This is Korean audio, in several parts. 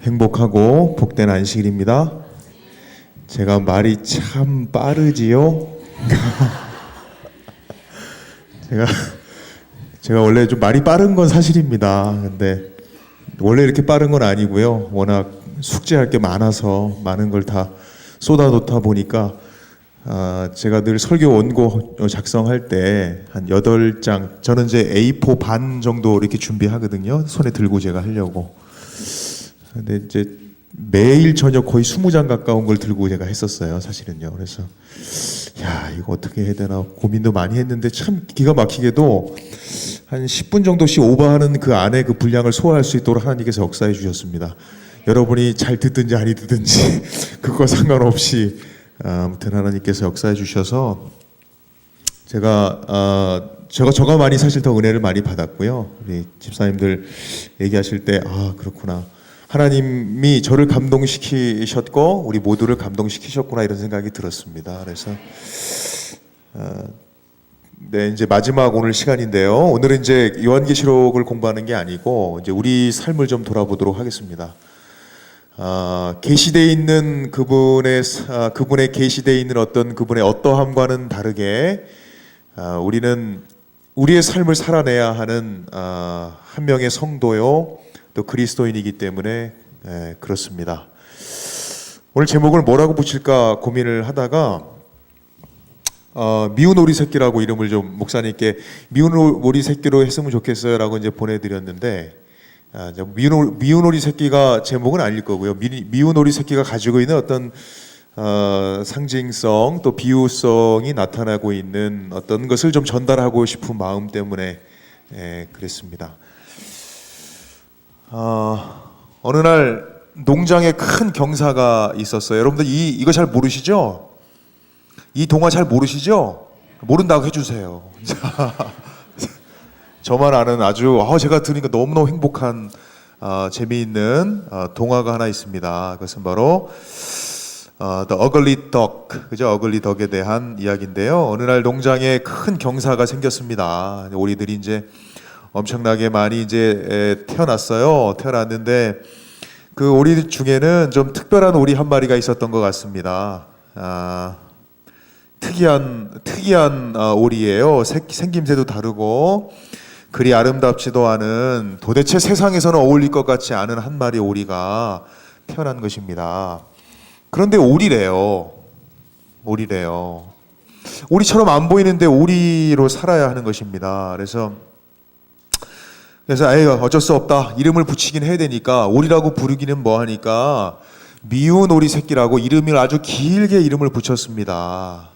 행복하고 복된 안식일입니다. 제가 말이 참 빠르지요? 제가 원래 좀 말이 빠른 건 사실입니다. 근데 원래 이렇게 빠른 건 아니고요. 워낙 숙제할 게 많아서 많은 걸 다 쏟아놓다 보니까 제가 늘 설교 원고 작성할 때 한 8장, 저는 이제 A4 반 정도 이렇게 준비하거든요. 손에 들고 제가 하려고. 근데 이제 매일 저녁 거의 20장 가까운 걸 들고 제가 했었어요, 사실은요. 그래서 야, 이거 어떻게 해야 되나 고민도 많이 했는데 참 기가 막히게도 한 10분 정도씩 오버하는 그 안에 그 분량을 소화할 수 있도록 하나님께서 역사해 주셨습니다. 여러분이 잘 듣든지 아니 듣든지 그거 상관없이 아무튼 하나님께서 역사해 주셔서 제가 많이 사실 더 은혜를 많이 받았고요. 우리 집사님들 얘기하실 때 그렇구나. 하나님이 저를 감동시키셨고 우리 모두를 감동시키셨구나 이런 생각이 들었습니다. 그래서 네, 이제 마지막 오늘 시간인데요. 오늘은 이제 요한계시록을 공부하는 게 아니고 이제 우리 삶을 좀 돌아보도록 하겠습니다. 계시되어 있는 그분의 계시되어 있는 어떤 그분의 어떠함과는 다르게 우리는 우리의 삶을 살아내야 하는 한 명의 성도요 또 그리스도인이기 때문에 그렇습니다. 오늘 제목을 뭐라고 붙일까 고민을 하다가 미운 오리 새끼라고 이름을 좀 목사님께 미운 오리 새끼로 했으면 좋겠어요라고 이제 보내드렸는데 미운 오리 새끼가 제목은 아닐 거고요. 미운 오리 새끼가 가지고 있는 어떤 상징성 또 비유성이 나타나고 있는 어떤 것을 좀 전달하고 싶은 마음 때문에 그랬습니다. 어느 날 농장에 큰 경사가 있었어요. 여러분들 이거 잘 모르시죠? 이 동화 잘 모르시죠? 모른다고 해주세요. 저만 아는 아주 제가 들으니까 너무너무 행복한 재미있는 동화가 하나 있습니다. 그것은 바로 The Ugly Duck, 그죠? Ugly Duck에 대한 이야기인데요. 어느 날 농장에 큰 경사가 생겼습니다. 오리들이 이제 엄청나게 많이 이제 태어났는데 그 오리 중에는 좀 특별한 오리 한 마리가 있었던 것 같습니다. 특이한 오리예요. 생김새도 다르고 그리 아름답지도 않은, 도대체 세상에서는 어울릴 것 같지 않은 한 마리 오리가 태어난 것입니다. 그런데 오리래요. 오리처럼 안 보이는데 오리로 살아야 하는 것입니다. 그래서 어쩔 수 없다. 이름을 붙이긴 해야 되니까 오리라고 부르기는 뭐하니까 미운 오리 새끼라고 이름을 아주 길게 이름을 붙였습니다.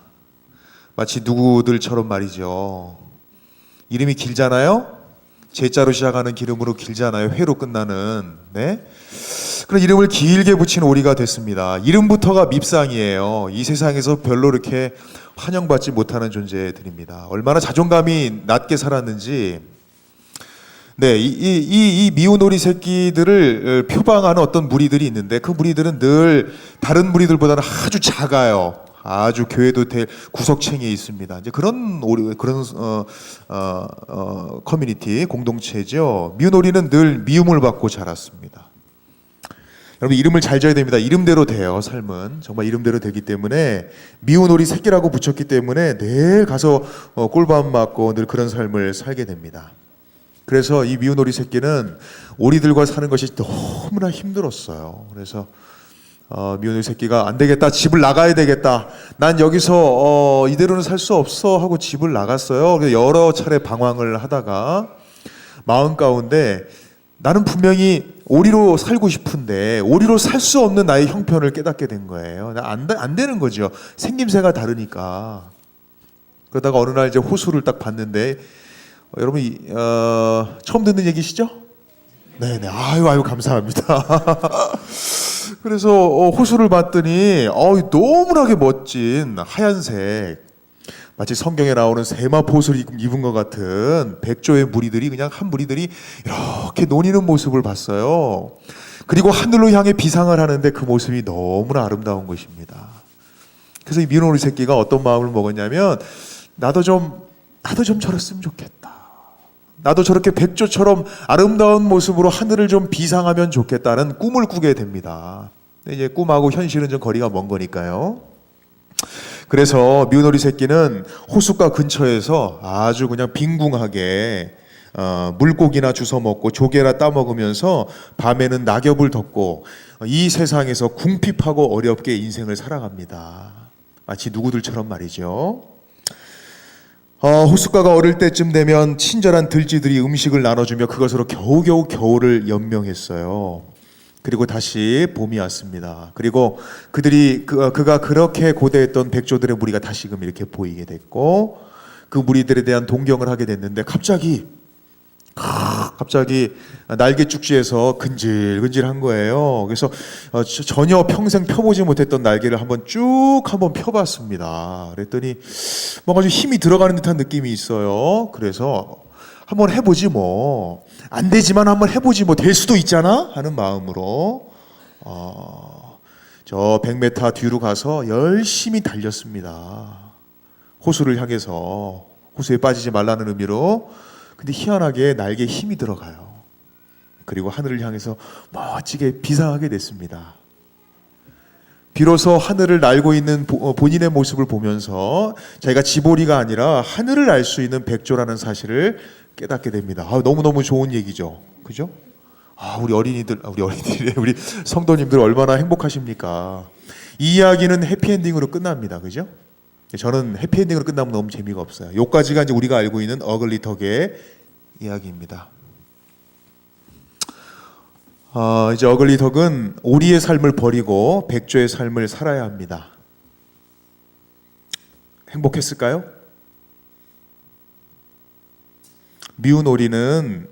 마치 누구들처럼 말이죠. 이름이 길잖아요. 제자로 시작하는 기름으로 길잖아요. 회로 끝나는. 네. 그런 이름을 길게 붙인 오리가 됐습니다. 이름부터가 밉상이에요. 이 세상에서 별로 이렇게 환영받지 못하는 존재들입니다. 얼마나 자존감이 낮게 살았는지. 네, 이 미운 오리 새끼들을 표방하는 어떤 무리들이 있는데 그 무리들은 늘 다른 무리들보다는 아주 작아요. 아주 교회도 될 구석층에 있습니다. 이제 그런 커뮤니티 공동체죠. 미운 오리는 늘 미움을 받고 자랐습니다. 여러분 이름을 잘 지어야 됩니다. 이름대로 돼요. 삶은 정말 이름대로 되기 때문에 미운 오리 새끼라고 붙였기 때문에 매일 가서 꿀밤 맞고 늘 그런 삶을 살게 됩니다. 그래서 이 미운 오리 새끼는 오리들과 사는 것이 너무나 힘들었어요. 그래서 미운 오리 새끼가 안 되겠다, 집을 나가야 되겠다, 난 여기서 이대로는 살 수 없어 하고 집을 나갔어요. 여러 차례 방황을 하다가 마음 가운데 나는 분명히 오리로 살고 싶은데 오리로 살 수 없는 나의 형편을 깨닫게 된 거예요. 안 되는 거죠. 생김새가 다르니까. 그러다가 어느 날 이제 호수를 딱 봤는데 여러분 처음 듣는 얘기시죠? 네네. 아유 감사합니다. 그래서 호수를 봤더니 너무나게 멋진 하얀색, 마치 성경에 나오는 세마포옷을 입은 것 같은 백조의 무리들이 그냥 한 무리들이 이렇게 노니는 모습을 봤어요. 그리고 하늘로 향해 비상을 하는데 그 모습이 너무나 아름다운 것입니다. 그래서 이 미운 오리 새끼가 어떤 마음을 먹었냐면 나도 좀 저랬으면 좋겠다. 나도 저렇게 백조처럼 아름다운 모습으로 하늘을 좀 비상하면 좋겠다는 꿈을 꾸게 됩니다. 이제 꿈하고 현실은 좀 거리가 먼 거니까요. 그래서 미운오리 새끼는 호숫가 근처에서 아주 그냥 빈궁하게 물고기나 주워 먹고 조개나 따 먹으면서 밤에는 낙엽을 덮고 이 세상에서 궁핍하고 어렵게 인생을 살아갑니다. 마치 누구들처럼 말이죠. 호숫가가 어릴 때쯤 되면 친절한 들쥐들이 음식을 나눠주며 그것으로 겨우겨우 겨울을 연명했어요. 그리고 다시 봄이 왔습니다. 그리고 그가 그렇게 고대했던 백조들의 무리가 다시금 이렇게 보이게 됐고 그 무리들에 대한 동경을 하게 됐는데 갑자기 날개 쭉지에서 근질근질한 거예요. 그래서 전혀 평생 펴보지 못했던 날개를 한번 펴봤습니다. 그랬더니 뭔가 좀 힘이 들어가는 듯한 느낌이 있어요. 그래서 한번 해보지 뭐. 안 되지만 한번 해보지 뭐. 될 수도 있잖아 하는 마음으로 저 100m 뒤로 가서 열심히 달렸습니다. 호수를 향해서, 호수에 빠지지 말라는 의미로. 근데 희한하게 날개에 힘이 들어가요. 그리고 하늘을 향해서 멋지게 비상하게 됐습니다. 비로소 하늘을 날고 있는 본인의 모습을 보면서 자기가 지보리가 아니라 하늘을 날 수 있는 백조라는 사실을 깨닫게 됩니다. 너무너무 좋은 얘기죠. 그죠? 우리 성도님들 얼마나 행복하십니까? 이 이야기는 해피엔딩으로 끝납니다. 그죠? 저는 해피엔딩으로 끝나면 너무 재미가 없어요. 요까지가 이제 우리가 알고 있는 어글리덕의 이야기입니다. 이제 어글리덕은 오리의 삶을 버리고 백조의 삶을 살아야 합니다. 행복했을까요? 미운 오리는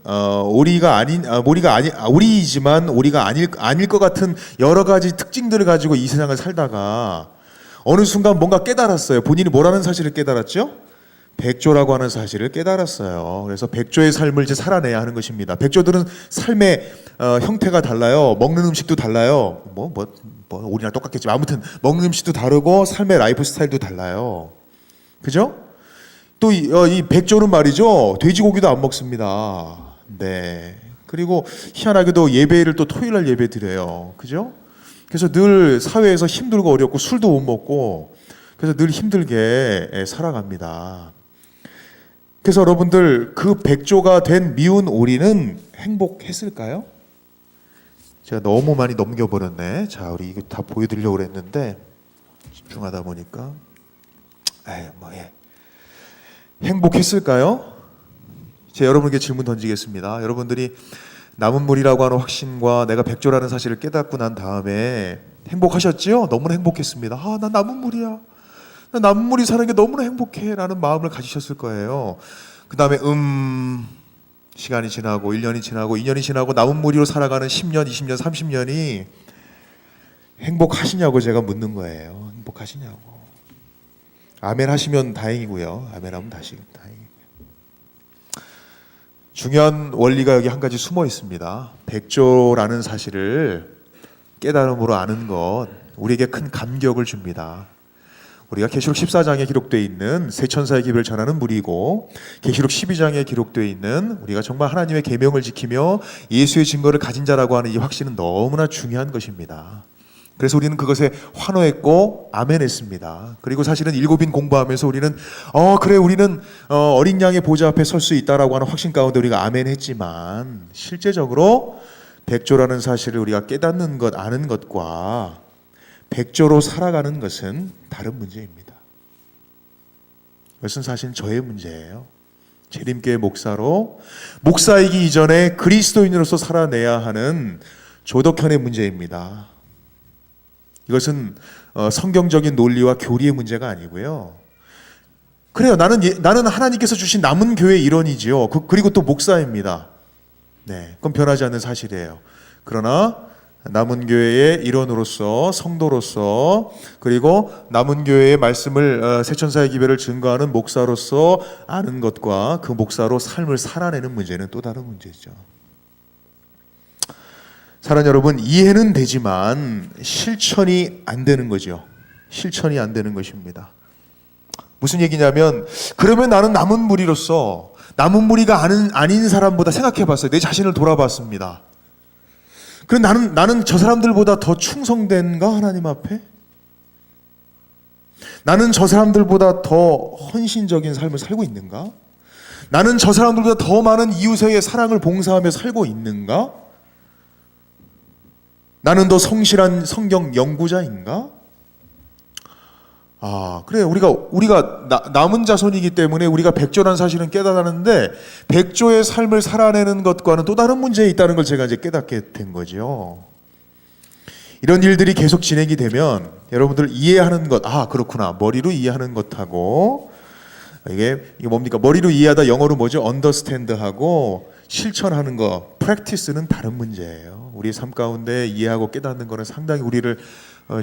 오리이지만 오리가 아닐 것 같은 여러 가지 특징들을 가지고 이 세상을 살다가 어느 순간 뭔가 깨달았어요. 본인이 뭐라는 사실을 깨달았죠? 백조라고 하는 사실을 깨달았어요. 그래서 백조의 삶을 이제 살아내야 하는 것입니다. 백조들은 삶의 형태가 달라요. 먹는 음식도 달라요. 우리랑 똑같겠지만 아무튼 먹는 음식도 다르고 삶의 라이프 스타일도 달라요. 그죠? 또 이 백조는 말이죠. 돼지고기도 안 먹습니다. 네. 그리고 희한하게도 예배를 또 토요일날 예배 드려요. 그죠? 그래서 늘 사회에서 힘들고 어렵고 술도 못 먹고 그래서 늘 힘들게 살아갑니다. 그래서 여러분들 그 백조가 된 미운 오리는 행복했을까요? 제가 너무 많이 넘겨버렸네. 자, 우리 이거 다 보여드리려고 그랬는데 집중하다 보니까 행복했을까요? 제가 여러분에게 질문 던지겠습니다. 여러분들이 남은 물이라고 하는 확신과 내가 백조라는 사실을 깨닫고 난 다음에 행복하셨지요? 너무나 행복했습니다. 나 남은 물이야. 나 남은 물이 사는 게 너무나 행복해 라는 마음을 가지셨을 거예요. 그 다음에 시간이 지나고 1년이 지나고 2년이 지나고 남은 물이로 살아가는 10년, 20년, 30년이 행복하시냐고 제가 묻는 거예요. 행복하시냐고. 아멘 하시면 다행이고요. 아멘 하면 다시 다행이고요. 중요한 원리가 여기 한 가지 숨어 있습니다. 백조라는 사실을 깨달음으로 아는 것 우리에게 큰 감격을 줍니다. 우리가 계시록 14장에 기록되어 있는 세 천사의 기별을 전하는 무리이고 계시록 12장에 기록되어 있는 우리가 정말 하나님의 계명을 지키며 예수의 증거를 가진 자라고 하는 이 확신은 너무나 중요한 것입니다. 그래서 우리는 그것에 환호했고 아멘했습니다. 그리고 사실은 일곱인 공부하면서 우리는 우리는 어린 양의 보좌 앞에 설 수 있다라고 하는 확신 가운데 우리가 아멘했지만 실제적으로 백조라는 사실을 우리가 깨닫는 것, 아는 것과 백조로 살아가는 것은 다른 문제입니다. 그것은 사실 저의 문제예요. 재림교회 목사이기 이전에 그리스도인으로서 살아내야 하는 조덕현의 문제입니다. 이것은 성경적인 논리와 교리의 문제가 아니고요. 그래요. 나는 하나님께서 주신 남은 교회의 일원이지요. 그리고 또 목사입니다. 네, 그건 변하지 않는 사실이에요. 그러나 남은 교회의 일원으로서 성도로서 그리고 남은 교회의 말씀을 세천사의 기별을 증거하는 목사로서 아는 것과 그 목사로 삶을 살아내는 문제는 또 다른 문제죠. 사랑하는 여러분, 이해는 되지만 실천이 안 되는 거죠. 실천이 안 되는 것입니다. 무슨 얘기냐면 그러면 나는 남은 무리로서 남은 무리가 아닌 사람보다 생각해봤어요. 내 자신을 돌아봤습니다. 그럼 나는 저 사람들보다 더 충성된가 하나님 앞에? 나는 저 사람들보다 더 헌신적인 삶을 살고 있는가? 나는 저 사람들보다 더 많은 이웃의 사랑을 봉사하며 살고 있는가? 나는 더 성실한 성경 연구자인가? 그래. 우리가 남은 자손이기 때문에 우리가 백조라는 사실은 깨달았는데, 백조의 삶을 살아내는 것과는 또 다른 문제에 있다는 걸 제가 이제 깨닫게 된 거죠. 이런 일들이 계속 진행이 되면 여러분들 이해하는 것, 그렇구나. 머리로 이해하는 것하고, 이게 뭡니까? 머리로 이해하다 영어로 뭐죠? understand하고 실천하는 거, practice는 다른 문제예요. 우리 삶 가운데 이해하고 깨닫는 거는 상당히 우리를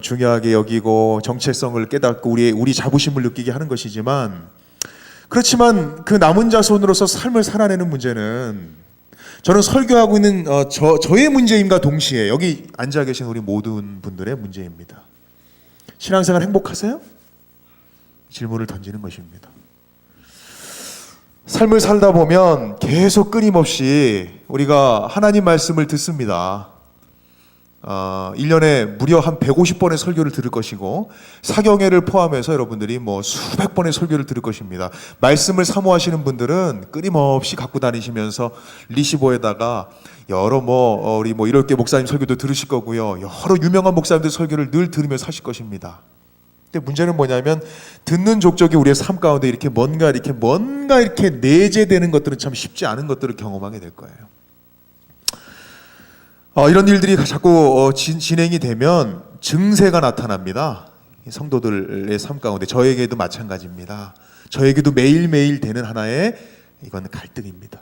중요하게 여기고 정체성을 깨닫고 우리 자부심을 느끼게 하는 것이지만, 그렇지만 그 남은 자손으로서 삶을 살아내는 문제는 저는 설교하고 있는 저의 문제임과 동시에 여기 앉아 계신 우리 모든 분들의 문제입니다. 신앙생활 행복하세요? 질문을 던지는 것입니다. 삶을 살다 보면 계속 끊임없이 우리가 하나님 말씀을 듣습니다. 1년에 무려 한 150번의 설교를 들을 것이고, 사경회를 포함해서 여러분들이 뭐 수백 번의 설교를 들을 것입니다. 말씀을 사모하시는 분들은 끊임없이 갖고 다니시면서 리시보에다가 여러 우리 이렇게 목사님 설교도 들으실 거고요. 여러 유명한 목사님들 설교를 늘 들으면서 하실 것입니다. 근데 문제는 뭐냐면, 듣는 족족이 우리의 삶 가운데 이렇게 뭔가 이렇게 내재되는 것들은 참 쉽지 않은 것들을 경험하게 될 거예요. 이런 일들이 자꾸 진행이 되면 증세가 나타납니다. 성도들의 삶 가운데 저에게도 마찬가지입니다. 저에게도 매일매일 되는 하나의 이건 갈등입니다.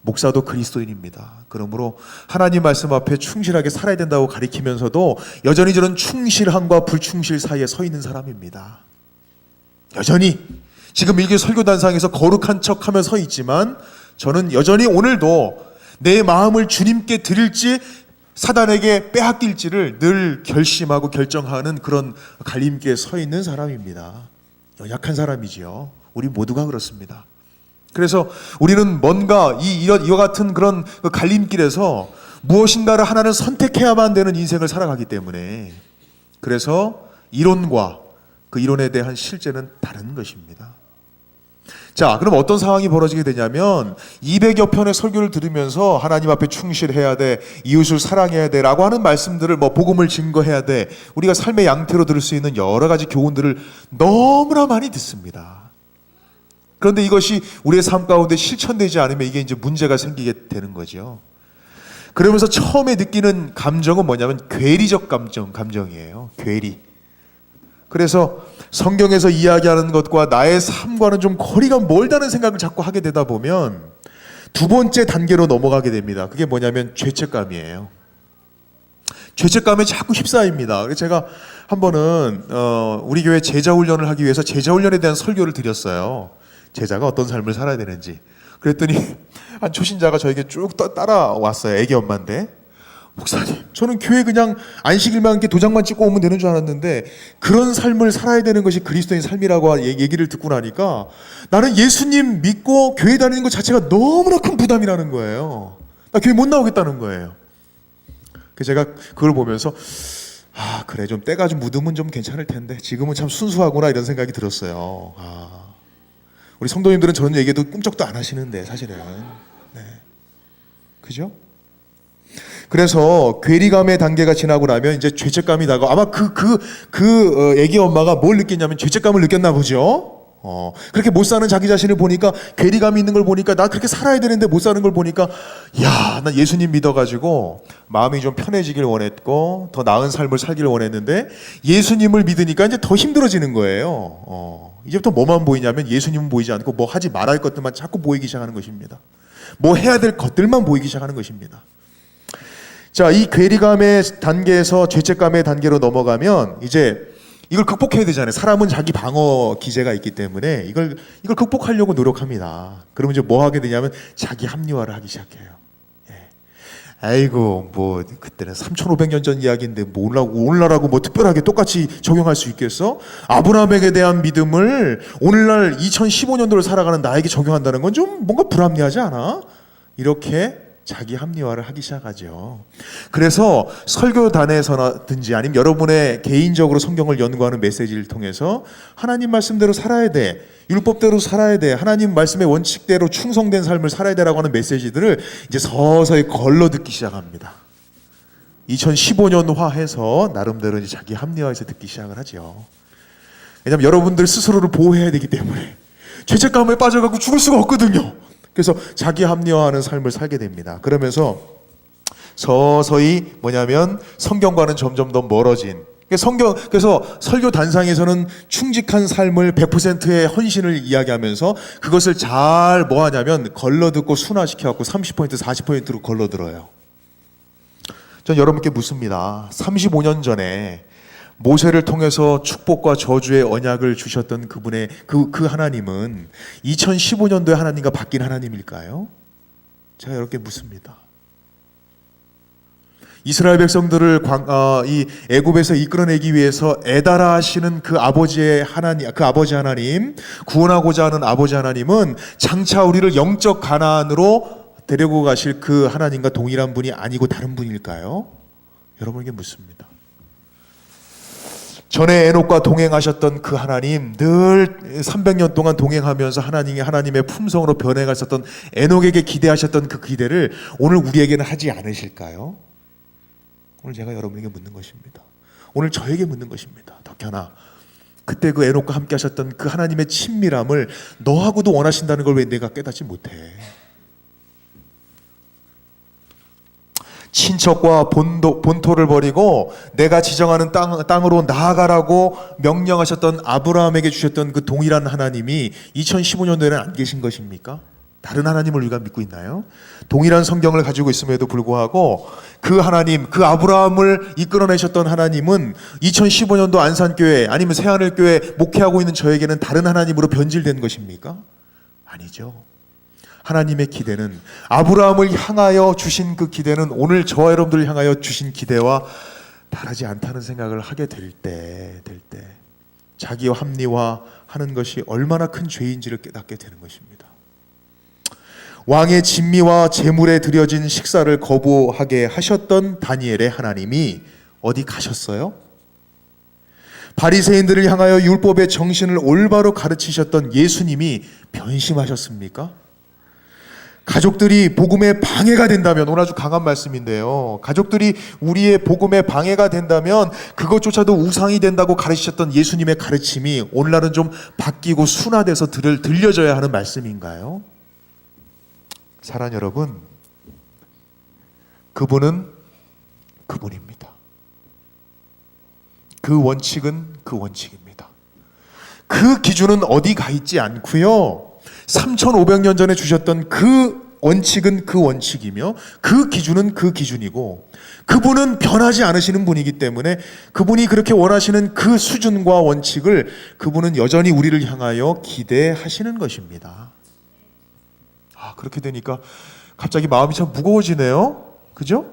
목사도 그리스도인입니다. 그러므로 하나님 말씀 앞에 충실하게 살아야 된다고 가리키면서도 여전히 저는 충실함과 불충실 사이에 서 있는 사람입니다. 여전히 지금 일개 설교단상에서 거룩한 척하며 서 있지만, 저는 여전히 오늘도 내 마음을 주님께 드릴지 사단에게 빼앗길지를 늘 결심하고 결정하는 그런 갈림길에 서 있는 사람입니다. 연약한 사람이지요. 우리 모두가 그렇습니다. 그래서 우리는 뭔가 이와 같은 그런 갈림길에서 무엇인가를 하나는 선택해야만 되는 인생을 살아가기 때문에, 그래서 이론과 그 이론에 대한 실제는 다른 것입니다. 자, 그럼 어떤 상황이 벌어지게 되냐면, 200여 편의 설교를 들으면서 하나님 앞에 충실해야 돼, 이웃을 사랑해야 돼 라고 하는 말씀들을 복음을 증거해야 돼, 우리가 삶의 양태로 들을 수 있는 여러 가지 교훈들을 너무나 많이 듣습니다. 그런데 이것이 우리의 삶 가운데 실천되지 않으면 이게 이제 문제가 생기게 되는 거죠. 그러면서 처음에 느끼는 감정은 뭐냐면 괴리적 감정이에요. 괴리. 그래서 성경에서 이야기하는 것과 나의 삶과는 좀 거리가 멀다는 생각을 자꾸 하게 되다 보면 두 번째 단계로 넘어가게 됩니다. 그게 뭐냐면 죄책감이에요. 죄책감에 자꾸 휩싸입니다. 그래서 제가 한 번은 우리 교회 제자훈련을 하기 위해서 제자훈련에 대한 설교를 드렸어요. 제자가 어떤 삶을 살아야 되는지. 그랬더니 한 초신자가 저에게 쭉 따라왔어요. 애기 엄마인데, 목사님, 저는 교회 그냥 안식일만 이렇게 도장만 찍고 오면 되는 줄 알았는데 그런 삶을 살아야 되는 것이 그리스도인 삶이라고 얘기를 듣고 나니까 나는 예수님 믿고 교회 다니는 것 자체가 너무나 큰 부담이라는 거예요. 나 교회 못 나오겠다는 거예요. 그래서 제가 그걸 보면서 그래, 좀 때가 좀 묻으면 좀 괜찮을 텐데 지금은 참 순수하구나 이런 생각이 들었어요. 우리 성도님들은 저런 얘기도 꿈쩍도 안 하시는데 사실은. 네. 그죠? 그래서 괴리감의 단계가 지나고 나면 이제 죄책감이 다가오고, 아마 애기 엄마가 뭘 느꼈냐면 죄책감을 느꼈나 보죠. 그렇게 못 사는 자기 자신을 보니까, 괴리감이 있는 걸 보니까, 나 그렇게 살아야 되는데 못 사는 걸 보니까, 나 예수님 믿어가지고 마음이 좀 편해지길 원했고 더 나은 삶을 살기를 원했는데, 예수님을 믿으니까 이제 더 힘들어지는 거예요. 이제부터 뭐만 보이냐면 예수님은 보이지 않고 뭐 하지 말아야 할 것들만 자꾸 보이기 시작하는 것입니다. 뭐 해야 될 것들만 보이기 시작하는 것입니다. 자, 이 괴리감의 단계에서 죄책감의 단계로 넘어가면 이제 이걸 극복해야 되잖아요. 사람은 자기 방어 기제가 있기 때문에 이걸 극복하려고 노력합니다. 그러면 이제 뭐 하게 되냐면 자기 합리화를 하기 시작해요. 아이고 뭐 그때는 3,500년 전 이야기인데 뭐 오늘날하고 뭐 특별하게 똑같이 적용할 수 있겠어? 아브라함에게 대한 믿음을 오늘날 2015년도를 살아가는 나에게 적용한다는 건 좀 뭔가 불합리하지 않아? 이렇게 자기 합리화를 하기 시작하죠. 그래서 설교단에서든지 아니면 여러분의 개인적으로 성경을 연구하는 메시지를 통해서 하나님 말씀대로 살아야 돼, 율법대로 살아야 돼, 하나님 말씀의 원칙대로 충성된 삶을 살아야 되라고 하는 메시지들을 이제 서서히 걸러 듣기 시작합니다. 2015년화해서 나름대로 이제 자기 합리화해서 듣기 시작을 하죠. 왜냐하면 여러분들 스스로를 보호해야 되기 때문에 죄책감에 빠져가고 죽을 수가 없거든요. 그래서 자기 합리화하는 삶을 살게 됩니다. 그러면서 서서히 뭐냐면 성경과는 점점 더 멀어진, 그래서 설교 단상에서는 충직한 삶을 100%의 헌신을 이야기하면서 그것을 잘 뭐하냐면 걸러듣고 순화시켜갖고 30% 40%로 걸러들어요. 전 여러분께 묻습니다. 35년 전에 모세를 통해서 축복과 저주의 언약을 주셨던 그분의 그 하나님은 2015년도에 하나님과 바뀐 하나님일까요? 제가 여러분께 묻습니다. 이스라엘 백성들을 이 애굽에서 이끌어내기 위해서 애달아 하시는 그 아버지의 하나님, 그 아버지 하나님, 구원하고자 하는 아버지 하나님은 장차 우리를 영적 가나안으로 데리고 가실 그 하나님과 동일한 분이 아니고 다른 분일까요? 여러분에게 묻습니다. 전에 에녹과 동행하셨던 그 하나님, 늘 300년 동안 동행하면서 하나님의 품성으로 변해갔었던 에녹에게 기대하셨던 그 기대를 오늘 우리에게는 하지 않으실까요? 오늘 제가 여러분에게 묻는 것입니다. 오늘 저에게 묻는 것입니다. 덕현아, 그때 그 에녹과 함께 하셨던 그 하나님의 친밀함을 너하고도 원하신다는 걸 왜 내가 깨닫지 못해? 친척과 본토를 버리고 내가 지정하는 땅으로 나아가라고 명령하셨던 아브라함에게 주셨던 그 동일한 하나님이 2015년도에는 안 계신 것입니까? 다른 하나님을 우리가 믿고 있나요? 동일한 성경을 가지고 있음에도 불구하고 그 하나님, 그 아브라함을 이끌어내셨던 하나님은 2015년도 안산교회 아니면 새하늘교회 목회하고 있는 저에게는 다른 하나님으로 변질된 것입니까? 아니죠. 하나님의 기대는, 아브라함을 향하여 주신 그 기대는 오늘 저와 여러분들을 향하여 주신 기대와 다르지 않다는 생각을 하게 될 때 자기와 합리화하는 것이 얼마나 큰 죄인지를 깨닫게 되는 것입니다. 왕의 진미와 제물에 드려진 식사를 거부하게 하셨던 다니엘의 하나님이 어디 가셨어요? 바리새인들을 향하여 율법의 정신을 올바로 가르치셨던 예수님이 변심하셨습니까? 가족들이 복음에 방해가 된다면, 오늘 아주 강한 말씀인데요, 가족들이 우리의 복음에 방해가 된다면 그것조차도 우상이 된다고 가르치셨던 예수님의 가르침이 오늘날은 좀 바뀌고 순화돼서 들려져야 하는 말씀인가요? 사랑하는 여러분, 그분은 그분입니다. 그 원칙은 그 원칙입니다. 그 기준은 어디 가 있지 않고요, 3,500년 전에 주셨던 그 원칙은 그 원칙이며 그 기준은 그 기준이고, 그분은 변하지 않으시는 분이기 때문에 그분이 그렇게 원하시는 그 수준과 원칙을 그분은 여전히 우리를 향하여 기대하시는 것입니다. 그렇게 되니까 갑자기 마음이 참 무거워지네요. 그죠?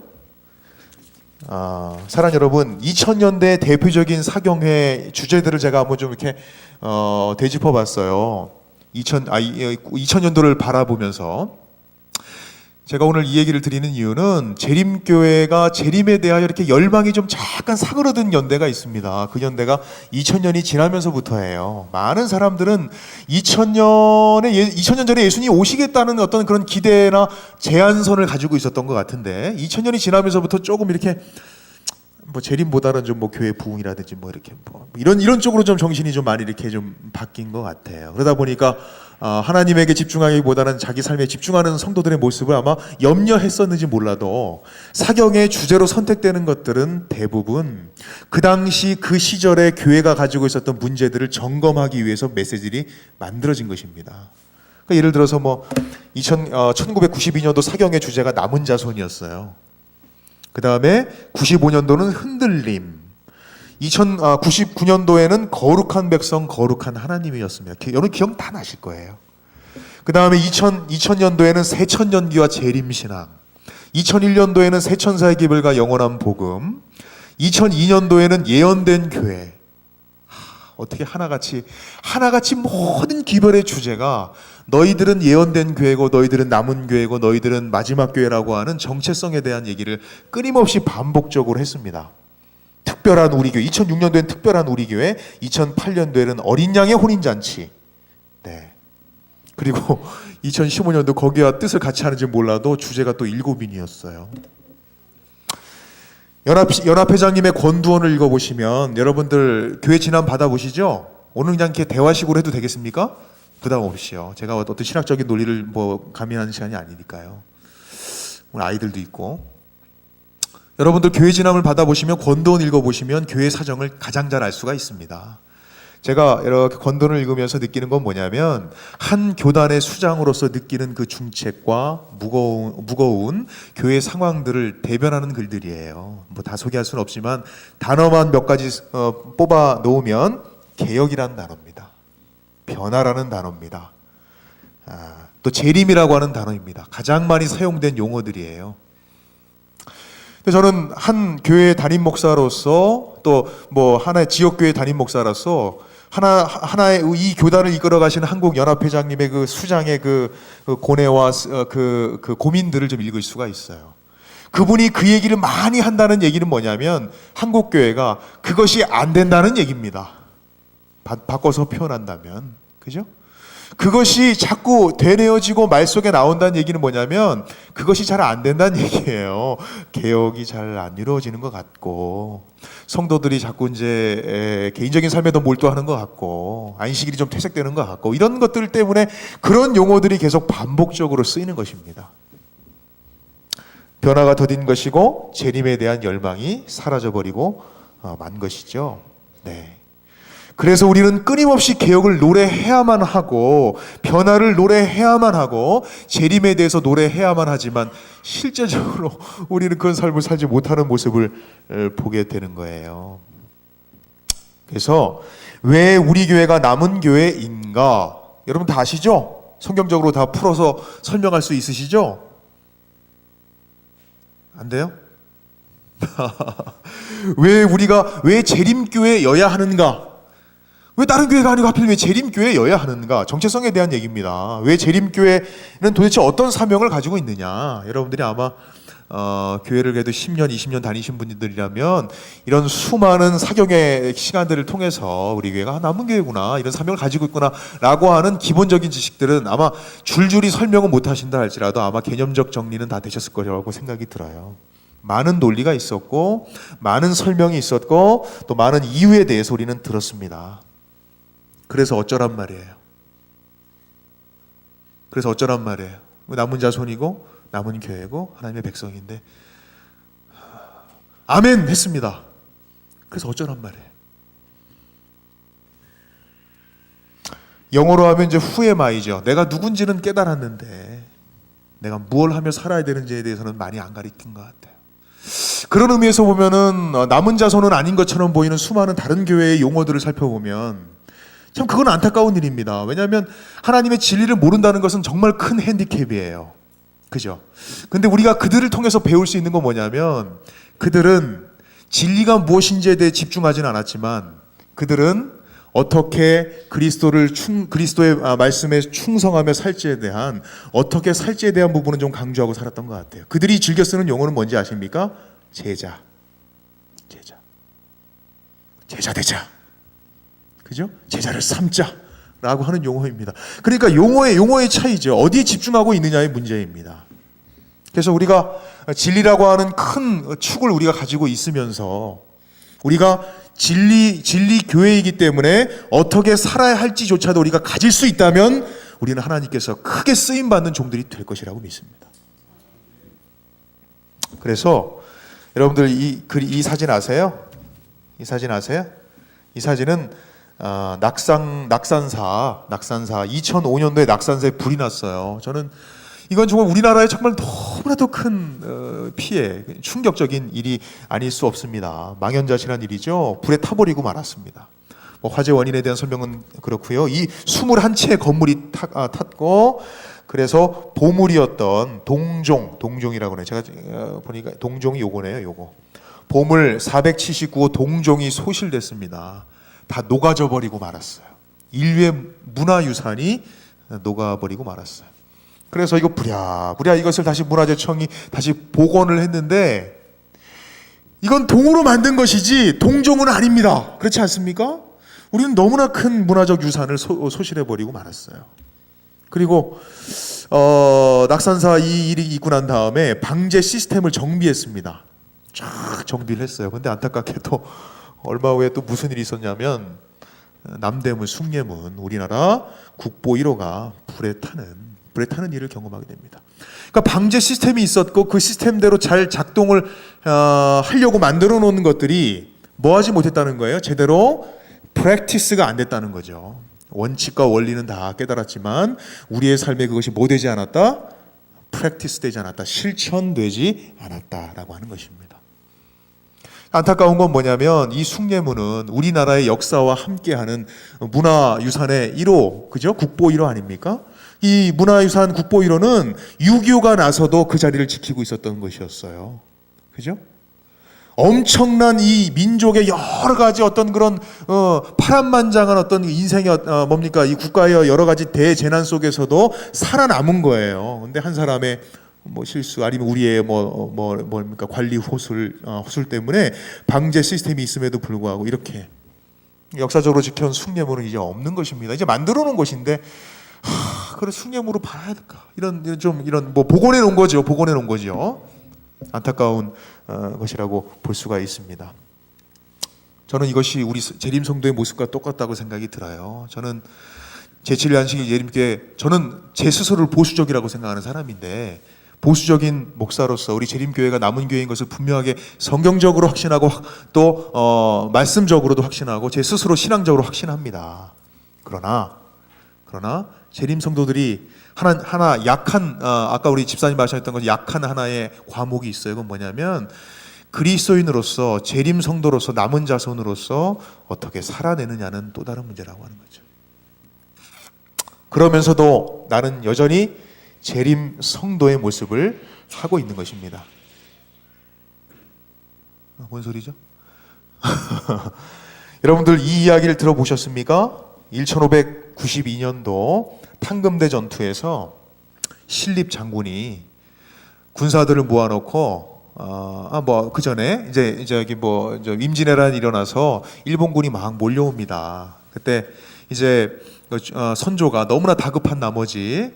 사랑하는 여러분, 2000년대 대표적인 사경회 주제들을 제가 한번 좀 이렇게 되짚어 봤어요. 2000년도를 바라보면서 제가 오늘 이 얘기를 드리는 이유는 재림교회가 재림에 대하여 이렇게 열망이 좀 잠깐 사그러든 연대가 있습니다. 그 연대가 2000년이 지나면서부터예요. 많은 사람들은 2000년 전에 예수님이 오시겠다는 어떤 그런 기대나 제한선을 가지고 있었던 것 같은데, 2000년이 지나면서부터 조금 이렇게 뭐 재림보다는 좀 뭐 교회 부흥이라든지 뭐 이렇게 뭐 이런 쪽으로 좀 정신이 좀 많이 이렇게 좀 바뀐 것 같아요. 그러다 보니까 하나님에게 집중하기보다는 자기 삶에 집중하는 성도들의 모습을 아마 염려했었는지 몰라도 사경의 주제로 선택되는 것들은 대부분 그 당시 그 시절에 교회가 가지고 있었던 문제들을 점검하기 위해서 메시지들이 만들어진 것입니다. 그러니까 예를 들어서 뭐 1992년도 사경의 주제가 남은 자손이었어요. 그 다음에 95년도는 흔들림, 99년도에는 거룩한 백성, 거룩한 하나님이었습니다. 여러분 기억 다 나실 거예요. 그 다음에 2000년도에는 새천년기와 재림신앙, 2001년도에는 새 천사의 기별과 영원한 복음, 2002년도에는 예언된 교회. 어떻게 하나같이 모든 기별의 주제가 너희들은 예언된 교회고 너희들은 남은 교회고 너희들은 마지막 교회라고 하는 정체성에 대한 얘기를 끊임없이 반복적으로 했습니다. 특별한 우리 교회, 2006년도에는 특별한 우리 교회, 2008년도에는 어린 양의 혼인잔치. 네. 그리고 2015년도 거기와 뜻을 같이 하는지 몰라도 주제가 또 일곱인이었어요. 연합회장님의 권두원을 읽어보시면 여러분들 교회 진안 받아보시죠? 오늘 그냥 이렇게 대화식으로 해도 되겠습니까? 부담 없이요. 제가 어떤 신학적인 논리를 가미하는 시간이 아니니까요. 오늘 아이들도 있고. 여러분들 교회 진안을 받아보시면 권두원 읽어보시면 교회 사정을 가장 잘 알 수가 있습니다. 제가 이렇게 권도를 읽으면서 느끼는 건 뭐냐면 한 교단의 수장으로서 느끼는 그 중책과 무거운 교회 상황들을 대변하는 글들이에요. 뭐 다 소개할 수는 없지만 단어만 몇 가지 뽑아 놓으면 개혁이라는 단어입니다. 변화라는 단어입니다. 또 재림이라고 하는 단어입니다. 가장 많이 사용된 용어들이에요. 근데 저는 한 교회 담임 목사로서 또 뭐 하나의 지역교회 담임 목사로서 하나의 이 교단을 이끌어 가시는 한국 연합회장님의 그 수장의 그 고뇌와 그 고민들을 좀 읽을 수가 있어요. 그분이 그 얘기를 많이 한다는 얘기는 뭐냐면 한국 교회가 그것이 안 된다는 얘기입니다. 바꿔서 표현한다면, 그죠? 그것이 자꾸 되뇌어지고 말 속에 나온다는 얘기는 뭐냐면 그것이 잘 안 된다는 얘기예요. 개혁이 잘 안 이루어지는 것 같고 성도들이 자꾸 이제 개인적인 삶에 더 몰두하는 것 같고 안식일이 좀 퇴색되는 것 같고 이런 것들 때문에 그런 용어들이 계속 반복적으로 쓰이는 것입니다. 변화가 더딘 것이고 재림에 대한 열망이 사라져버리고 만 것이죠. 네. 그래서 우리는 끊임없이 개혁을 노래해야만 하고 변화를 노래해야만 하고 재림에 대해서 노래해야만 하지만 실제적으로 우리는 그런 삶을 살지 못하는 모습을 보게 되는 거예요. 그래서 왜 우리 교회가 남은 교회인가? 여러분 다 아시죠? 성경적으로 다 풀어서 설명할 수 있으시죠? 안 돼요? 왜 재림교회여야 하는가? 왜 다른 교회가 아니고 하필 왜 재림교회여야 하는가? 정체성에 대한 얘기입니다. 왜 재림교회는 도대체 어떤 사명을 가지고 있느냐? 여러분들이 아마 교회를 그래도 10년, 20년 다니신 분들이라면 이런 수많은 사경의 시간들을 통해서 우리 교회가 남은 교회구나, 이런 사명을 가지고 있구나 라고 하는 기본적인 지식들은 아마 줄줄이 설명은 못 하신다 할지라도 아마 개념적 정리는 다 되셨을 거라고 생각이 들어요. 많은 논리가 있었고 많은 설명이 있었고 또 많은 이유에 대해서 우리는 들었습니다. 그래서 어쩌란 말이에요. 남은 자손이고 남은 교회고 하나님의 백성인데 아멘 했습니다. 그래서 어쩌란 말이에요. 영어로 하면 이제 후에마이죠. 내가 누군지는 깨달았는데 내가 무엇을 하며 살아야 되는지에 대해서는 많이 안 가르친 것 같아요. 그런 의미에서 보면은 남은 자손은 아닌 것처럼 보이는 수많은 다른 교회의 용어들을 살펴보면 참 그건 안타까운 일입니다. 왜냐하면 하나님의 진리를 모른다는 것은 정말 큰 핸디캡이에요. 그죠? 근데 우리가 그들을 통해서 배울 수 있는 건 뭐냐면 그들은 진리가 무엇인지에 대해 집중하지는 않았지만 그들은 어떻게 그리스도의 말씀에 충성하며 살지에 대한 부분은 좀 강조하고 살았던 것 같아요. 그들이 즐겨 쓰는 용어는 뭔지 아십니까? 제자 되자. 그죠? 제자를 삼자라고 하는 용어입니다. 그러니까 용어의 차이죠. 어디에 집중하고 있느냐의 문제입니다. 그래서 우리가 진리라고 하는 큰 축을 우리가 가지고 있으면서 우리가 진리 교회이기 때문에 어떻게 살아야 할지조차도 우리가 가질 수 있다면 우리는 하나님께서 크게 쓰임 받는 종들이 될 것이라고 믿습니다. 그래서 여러분들 이 사진 아세요? 이 사진은 낙산사 2005년도에 낙산사에 불이 났어요. 저는 이건 정말 우리나라에 정말 너무나도 큰 피해, 충격적인 일이 아닐 수 없습니다. 망연자실한 일이죠. 불에 타버리고 말았습니다. 화재 원인에 대한 설명은 그렇고요. 이 21채의 건물이 탔고 그래서 보물이었던 동종이라고 해요. 제가 보니까 동종이 요거네요. 요거. 보물 479호 동종이 소실됐습니다. 다 녹아져 버리고 말았어요. 인류의 문화유산이 녹아버리고 말았어요. 그래서 이거 부랴부랴 이것을 다시 문화재청이 다시 복원을 했는데, 이건 동으로 만든 것이지 동종은 아닙니다. 그렇지 않습니까? 우리는 너무나 큰 문화적 유산을 소실해버리고 말았어요. 그리고 낙산사 이 일이 있고 난 다음에 방제 시스템을 정비했습니다. 쫙 정비를 했어요. 근데 안타깝게도 얼마 후에 또 무슨 일이 있었냐면, 남대문, 숭례문 우리나라 국보 1호가 불에 타는 일을 경험하게 됩니다. 그러니까 방제 시스템이 있었고 그 시스템대로 잘 작동을 하려고 만들어 놓은 것들이 뭐 하지 못했다는 거예요? 제대로 프랙티스가 안 됐다는 거죠. 원칙과 원리는 다 깨달았지만 우리의 삶에 그것이 뭐 되지 않았다? 프랙티스 되지 않았다. 실천되지 않았다라고 하는 것입니다. 안타까운 건 뭐냐면 이 숭례문은 우리나라의 역사와 함께하는 문화유산의 1호, 그죠? 국보 1호 아닙니까? 이 문화유산 국보 1호는 6.25가 나서도 그 자리를 지키고 있었던 것이었어요. 그죠? 엄청난 이 민족의 여러 가지 어떤 그런 파란만장한 어떤 인생의 뭡니까? 이 국가의 여러 가지 대재난 속에서도 살아남은 거예요. 근데 한 사람의 뭐 실수 아니면 우리의 뭡니까? 관리 허술 때문에 방제 시스템이 있음에도 불구하고 이렇게 역사적으로 지켜온 숭례문은 이제 없는 것입니다. 이제 만들어 놓은 것인데, 그래 숭례문으로 봐야 될까? 이런 뭐 복원해 놓은 거죠. 안타까운 것이라고 볼 수가 있습니다. 저는 이것이 우리 재림 성도의 모습과 똑같다고 생각이 들어요. 저는 제7일 안식일 예림교회, 저는 제 스스로를 보수적이라고 생각하는 사람인데, 보수적인 목사로서 우리 재림교회가 남은 교회인 것을 분명하게 성경적으로 확신하고 또 말씀적으로도 확신하고 제 스스로 신앙적으로 확신합니다. 그러나 재림 성도들이 하나 약한 아까 우리 집사님 말씀하셨던 것 약한 하나의 과목이 있어요. 그건 뭐냐면 그리스도인으로서 재림 성도로서 남은 자손으로서 어떻게 살아내느냐는 또 다른 문제라고 하는 거죠. 그러면서도 나는 여전히 재림 성도의 모습을 하고 있는 것입니다. 뭔 소리죠? 여러분들 이 이야기를 들어보셨습니까? 1592년도 탕금대 전투에서 신립 장군이 군사들을 모아놓고 그 전에 이제 여기 임진왜란이 일어나서 일본군이 막 몰려옵니다. 그때 이제 선조가 너무나 다급한 나머지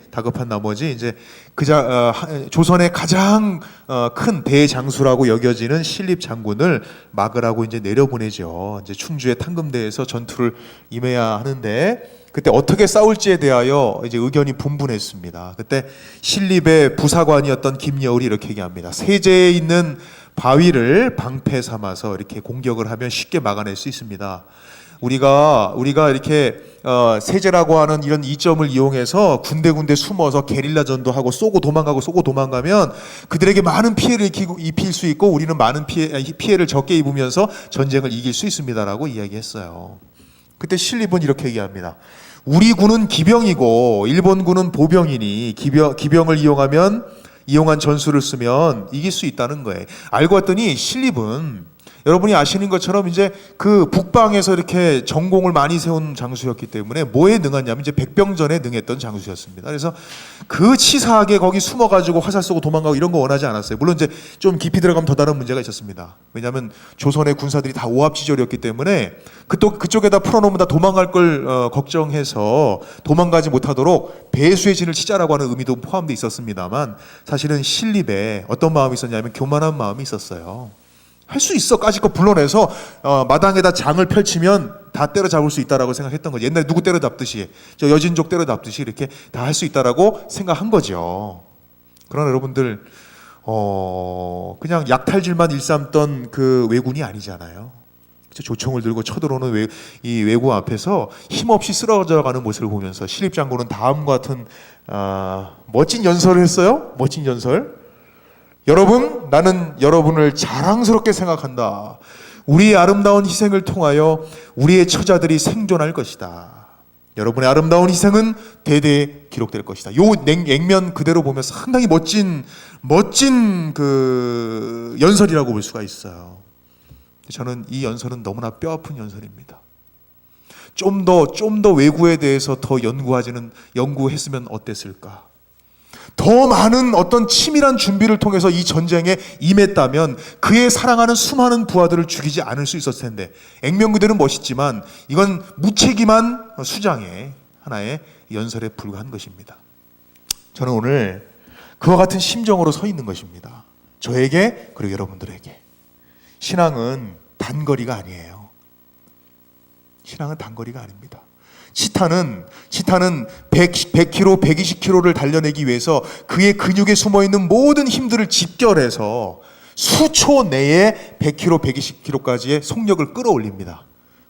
이제 조선의 가장 큰 대장수라고 여겨지는 신립 장군을 막으라고 이제 내려보내죠. 이제 충주의 탕금대에서 전투를 임해야 하는데, 그때 어떻게 싸울지에 대하여 이제 의견이 분분했습니다. 그때 신립의 부사관이었던 김여울이 이렇게 얘기합니다. 세제에 있는 바위를 방패 삼아서 이렇게 공격을 하면 쉽게 막아낼 수 있습니다. 우리가 이렇게 세제라고 하는 이런 이점을 이용해서 군데군데 숨어서 게릴라전도 하고 쏘고 도망가면 그들에게 많은 피해를 입힐 수 있고 우리는 많은 피해를 적게 입으면서 전쟁을 이길 수 있습니다라고 이야기했어요. 그때 신립은 이렇게 얘기합니다. 우리 군은 기병이고 일본군은 보병이니 기병을 이용한 전술을 쓰면 이길 수 있다는 거예요. 알고 봤더니 신립은 여러분이 아시는 것처럼 이제 그 북방에서 이렇게 전공을 많이 세운 장수였기 때문에 뭐에 능하냐면 이제 백병전에 능했던 장수였습니다. 그래서 그 치사하게 거기 숨어가지고 화살 쏘고 도망가고 이런 거 원하지 않았어요. 물론 이제 좀 깊이 들어가면 더 다른 문제가 있었습니다. 왜냐하면 조선의 군사들이 다 오합지졸이었기 때문에 그쪽에다 풀어놓으면 다 도망갈 걸 걱정해서 도망가지 못하도록 배수의 진을 치자라고 하는 의미도 포함되어 있었습니다만, 사실은 신립에 어떤 마음이 있었냐면 교만한 마음이 있었어요. 할 수 있어. 까짓거 불러내서 마당에다 장을 펼치면 다 때려잡을 수 있다라고 생각했던 거죠. 옛날에 누구 때려잡듯이, 저 여진족 때려잡듯이 이렇게 다 할 수 있다라고 생각한 거죠. 그러나 여러분들 그냥 약탈질만 일삼던 그 왜군이 아니잖아요. 조총을 들고 쳐들어오는 이 왜구 앞에서 힘없이 쓰러져가는 모습을 보면서 신립 장군은 다음과 같은 멋진 연설을 했어요. 멋진 연설. 여러분, 나는 여러분을 자랑스럽게 생각한다. 우리의 아름다운 희생을 통하여 우리의 처자들이 생존할 것이다. 여러분의 아름다운 희생은 대대에 기록될 것이다. 요 액면 그대로 보면 상당히 멋진 그 연설이라고 볼 수가 있어요. 저는 이 연설은 너무나 뼈아픈 연설입니다. 좀 더 외구에 대해서 더 연구했으면 어땠을까? 더 많은 어떤 치밀한 준비를 통해서 이 전쟁에 임했다면 그의 사랑하는 수많은 부하들을 죽이지 않을 수 있었을 텐데, 액면 그대로는 멋있지만 이건 무책임한 수장의 하나의 연설에 불과한 것입니다. 저는 오늘 그와 같은 심정으로 서 있는 것입니다. 저에게 그리고 여러분들에게. 신앙은 단거리가 아니에요. 신앙은 단거리가 아닙니다. 치타는 100km, 120km를 달려내기 위해서 그의 근육에 숨어있는 모든 힘들을 집결해서 수초 내에 100km, 120km까지의 속력을 끌어올립니다.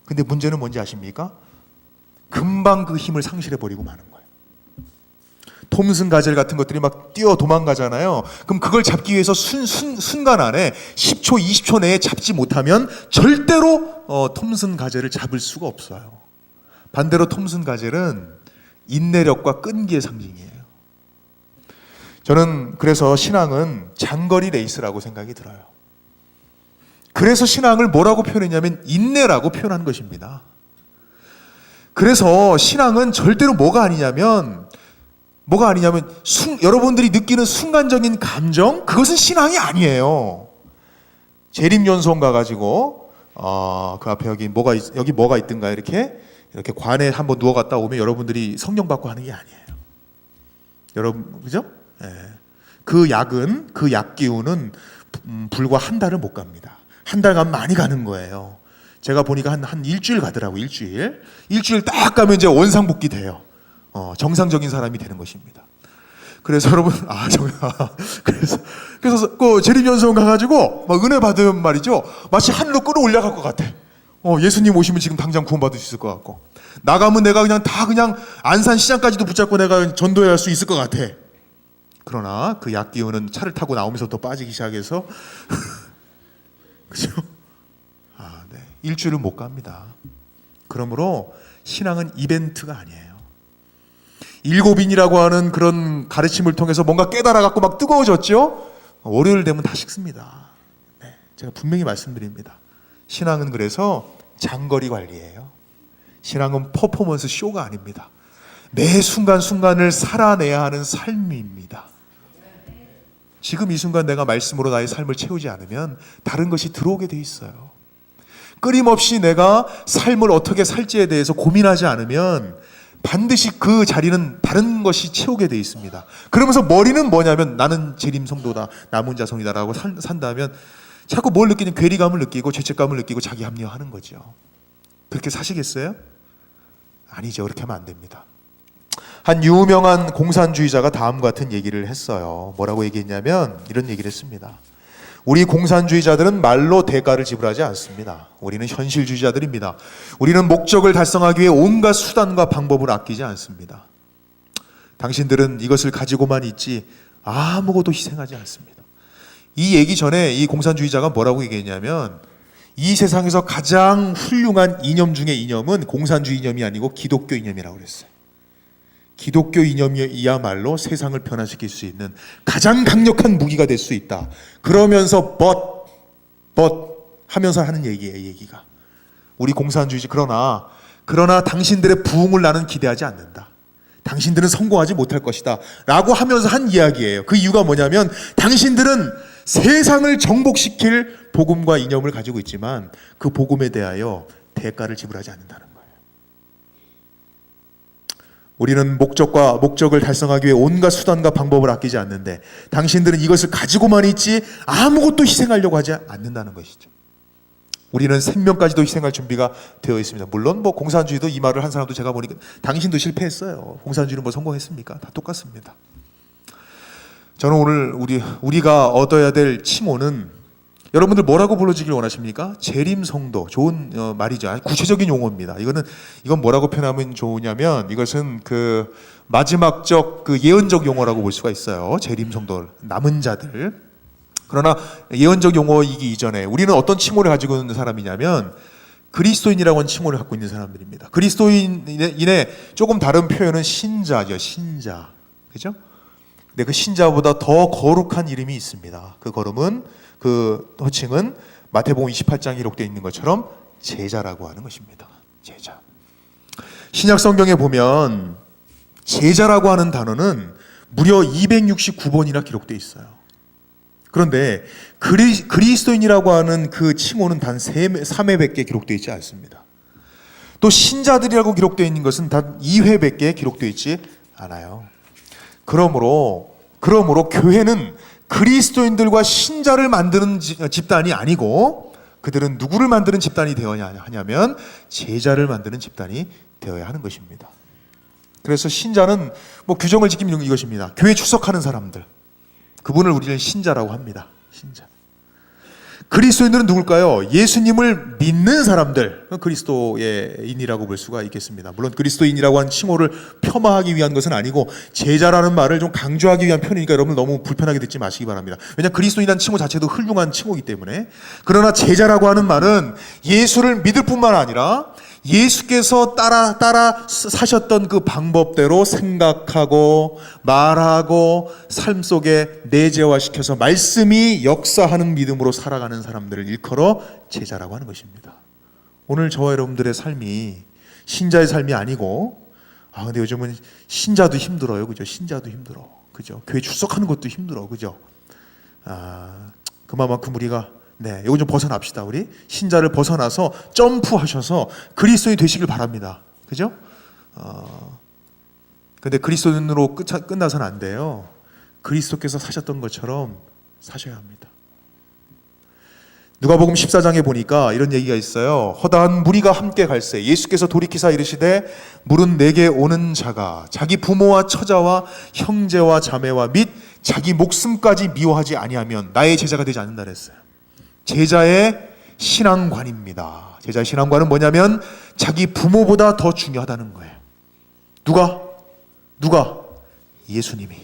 근데 문제는 뭔지 아십니까? 금방 그 힘을 상실해버리고 마는 거예요. 톰슨 가젤 같은 것들이 막 뛰어 도망가잖아요. 그럼 그걸 잡기 위해서 순간 안에 10초, 20초 내에 잡지 못하면 절대로 톰슨 가젤을 잡을 수가 없어요. 반대로 톰슨 가젤은 인내력과 끈기의 상징이에요. 저는 그래서 신앙은 장거리 레이스라고 생각이 들어요. 그래서 신앙을 뭐라고 표현했냐면 인내라고 표현한 것입니다. 그래서 신앙은 절대로 뭐가 아니냐면 여러분들이 느끼는 순간적인 감정, 그것은 신앙이 아니에요. 재림연수원 가가지고 그 앞에 여기 뭐가 있든가 이렇게 관에 한번 누워 갔다 오면 여러분들이 성령 받고 하는 게 아니에요. 여러분, 그죠? 예. 그 약 기운은 불과 한 달을 못 갑니다. 한 달 가면 많이 가는 거예요. 제가 보니까 한 일주일 가더라고요. 일주일 딱 가면 이제 원상복귀 돼요. 정상적인 사람이 되는 것입니다. 그래서 여러분, 그래서 그 재림연수원 가가지고 막 은혜 받으면 말이죠, 마치 하늘로 끌어올려갈 것 같아. 예수님 오시면 지금 당장 구원받을 수 있을 것 같고, 나가면 내가 그냥 안산 시장까지도 붙잡고 내가 전도할 수 있을 것 같아. 그러나 그 약 기운은 차를 타고 나오면서부터 빠지기 시작해서 그죠? 네. 일주일은 못 갑니다. 그러므로 신앙은 이벤트가 아니에요. 일곱인이라고 하는 그런 가르침을 통해서 뭔가 깨달아갖고 막 뜨거워졌죠? 월요일 되면 다 식습니다. 네. 제가 분명히 말씀드립니다. 신앙은 그래서 장거리 관리예요. 신앙은 퍼포먼스 쇼가 아닙니다. 매 순간순간을 살아내야 하는 삶입니다. 지금 이 순간 내가 말씀으로 나의 삶을 채우지 않으면 다른 것이 들어오게 돼 있어요. 끊임없이 내가 삶을 어떻게 살지에 대해서 고민하지 않으면 반드시 그 자리는 다른 것이 채우게 돼 있습니다. 그러면서 머리는 뭐냐면 나는 재림 성도다, 남은 자성이다라고 산다면 자꾸 뭘 느끼는 괴리감을 느끼고 죄책감을 느끼고 자기 합리화하는 거죠. 그렇게 사시겠어요? 아니죠. 그렇게 하면 안 됩니다. 한 유명한 공산주의자가 다음과 같은 얘기를 했어요. 뭐라고 얘기했냐면 이런 얘기를 했습니다. 우리 공산주의자들은 말로 대가를 지불하지 않습니다. 우리는 현실주의자들입니다. 우리는 목적을 달성하기 위해 온갖 수단과 방법을 아끼지 않습니다. 당신들은 이것을 가지고만 있지 아무것도 희생하지 않습니다. 이 얘기 전에 이 공산주의자가 뭐라고 얘기했냐면, 이 세상에서 가장 훌륭한 이념 중의 이념은 공산주의 이념이 아니고 기독교 이념이라고 그랬어요. 기독교 이념이야말로 세상을 변화시킬 수 있는 가장 강력한 무기가 될 수 있다. 그러면서 but 하면서 하는 얘기예요. 얘기가 우리 공산주의자 그러나 당신들의 부흥을 나는 기대하지 않는다. 당신들은 성공하지 못할 것이다 라고 하면서 한 이야기예요. 그 이유가 뭐냐면 당신들은 세상을 정복시킬 복음과 이념을 가지고 있지만 그 복음에 대하여 대가를 지불하지 않는다는 거예요. 우리는 목적을 달성하기 위해 온갖 수단과 방법을 아끼지 않는데 당신들은 이것을 가지고만 있지 아무것도 희생하려고 하지 않는다는 것이죠. 우리는 생명까지도 희생할 준비가 되어 있습니다. 물론 공산주의도 이 말을 한 사람도 제가 보니까 당신도 실패했어요. 공산주의는 성공했습니까? 다 똑같습니다. 저는 오늘 우리가 얻어야 될 칭호는, 여러분들 뭐라고 불러주길 원하십니까? 재림성도. 좋은 말이죠. 구체적인 용어입니다. 이건 뭐라고 표현하면 좋으냐면, 이것은 그 마지막적 그 예언적 용어라고 볼 수가 있어요. 재림성도, 남은 자들. 그러나 예언적 용어이기 이전에 우리는 어떤 칭호를 가지고 있는 사람이냐면 그리스도인이라고 하는 칭호를 갖고 있는 사람들입니다. 그리스도인의 조금 다른 표현은 신자죠. 신자. 그죠? 근데 그 신자보다 더 거룩한 이름이 있습니다. 그 걸음은, 그 호칭은 마태복음 28장에 기록되어 있는 것처럼 제자라고 하는 것입니다. 제자. 신약 성경에 보면 제자라고 하는 단어는 무려 269번이나 기록되어 있어요. 그런데 그리스도인이라고 하는 그 칭호는 단 3회밖에 기록되어 있지 않습니다. 또 신자들이라고 기록되어 있는 것은 단 2회밖에 기록되어 있지 않아요. 그러므로 교회는 그리스도인들과 신자를 만드는 집단이 아니고 그들은 누구를 만드는 집단이 되어야 하냐면 제자를 만드는 집단이 되어야 하는 것입니다. 그래서 신자는 규정을 지키면 이것입니다. 교회에 출석하는 사람들, 그분을 우리는 신자라고 합니다. 신자. 그리스도인들은 누굴까요? 예수님을 믿는 사람들, 그리스도인이라고 볼 수가 있겠습니다. 물론 그리스도인이라고 하는 칭호를 폄하하기 위한 것은 아니고 제자라는 말을 좀 강조하기 위한 편이니까 여러분 너무 불편하게 듣지 마시기 바랍니다. 왜냐하면 그리스도인이라는 칭호 자체도 훌륭한 칭호이기 때문에. 그러나 제자라고 하는 말은 예수를 믿을 뿐만 아니라 예수께서 따라 사셨던 그 방법대로 생각하고 말하고 삶 속에 내재화시켜서 말씀이 역사하는 믿음으로 살아가는 사람들을 일컬어 제자라고 하는 것입니다. 오늘 저와 여러분들의 삶이 신자의 삶이 아니고, 근데 요즘은 신자도 힘들어요. 그죠? 신자도 힘들어. 그죠? 교회 출석하는 것도 힘들어. 그죠? 그만큼 우리가 이거 좀 벗어납시다. 우리 신자를 벗어나서 점프하셔서 그리스도인이 되시길 바랍니다. 그죠? 근데 그리스도인으로 끝나서는 안 돼요. 그리스도께서 사셨던 것처럼 사셔야 합니다. 누가복음 14장에 보니까 이런 얘기가 있어요. 허다한 무리가 함께 갈새 예수께서 돌이키사 이르시되 물은 내게 오는 자가 자기 부모와 처자와 형제와 자매와 및 자기 목숨까지 미워하지 아니하면 나의 제자가 되지 않는다 그랬어요. 제자의 신앙관입니다. 제자의 신앙관은 뭐냐면 자기 부모보다 더 중요하다는 거예요. 누가? 예수님이.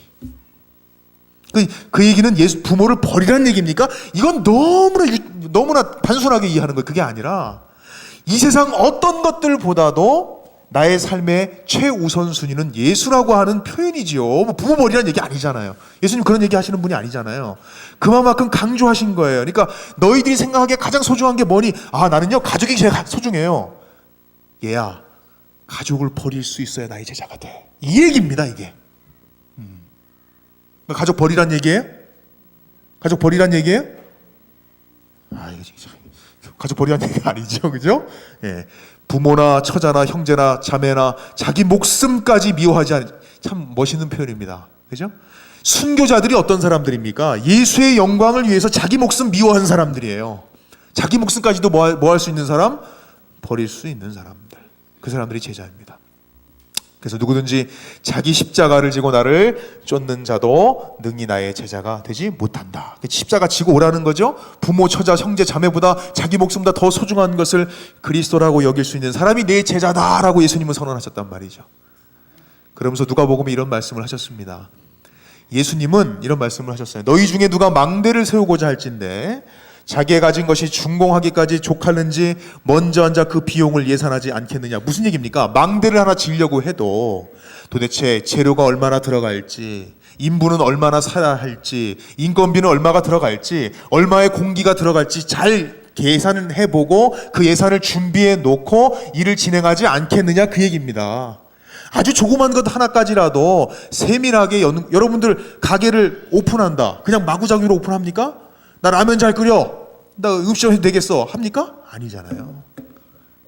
그 얘기는 부모를 버리라는 얘기입니까? 이건 너무나 단순하게 이해하는 거예요. 그게 아니라 이 세상 어떤 것들보다도 나의 삶의 최우선 순위는 예수라고 하는 표현이지요. 부모 버리라는 얘기 아니잖아요. 예수님 그런 얘기 하시는 분이 아니잖아요. 그만큼 강조하신 거예요. 그러니까 너희들이 생각하기에 가장 소중한 게 뭐니? 나는요 가족이 제일 소중해요. 얘야, 가족을 버릴 수 있어야 나의 제자가 돼. 이 얘기입니다, 이게. 가족 버리란 얘기예요? 가족 버리란 얘기예요? 가족 버리란 얘기가 아니죠, 그죠? 예. 부모나 처자나 형제나 자매나 자기 목숨까지 미워하지 않는, 참 멋있는 표현입니다. 그죠? 순교자들이 어떤 사람들입니까? 예수의 영광을 위해서 자기 목숨 미워하는 사람들이에요. 자기 목숨까지도 뭐 할 수 있는 사람? 버릴 수 있는 사람들. 그 사람들이 제자입니다. 그래서 누구든지 자기 십자가를 지고 나를 쫓는 자도 능히 나의 제자가 되지 못한다. 십자가 지고 오라는 거죠. 부모, 처자, 형제, 자매보다 자기 목숨보다 더 소중한 것을 그리스도라고 여길 수 있는 사람이 내 제자다라고 예수님은 선언하셨단 말이죠. 그러면서 누가복음에 이런 말씀을 하셨습니다. 예수님은 이런 말씀을 하셨어요. 너희 중에 누가 망대를 세우고자 할진대 자기가 가진 것이 준공하기까지 족하는지 먼저 앉아 그 비용을 예산하지 않겠느냐. 무슨 얘기입니까? 망대를 하나 지으려고 해도 도대체 재료가 얼마나 들어갈지, 인부는 얼마나 사야 할지, 인건비는 얼마가 들어갈지, 얼마의 공기가 들어갈지 잘 계산을 해보고 그 예산을 준비해 놓고 일을 진행하지 않겠느냐, 그 얘기입니다. 아주 조그만 것 하나까지라도 세밀하게 여러분들 가게를 오픈한다. 그냥 마구잡이로 오픈합니까? 나 라면 잘 끓여. 나 음식점 해도 되겠어. 합니까? 아니잖아요.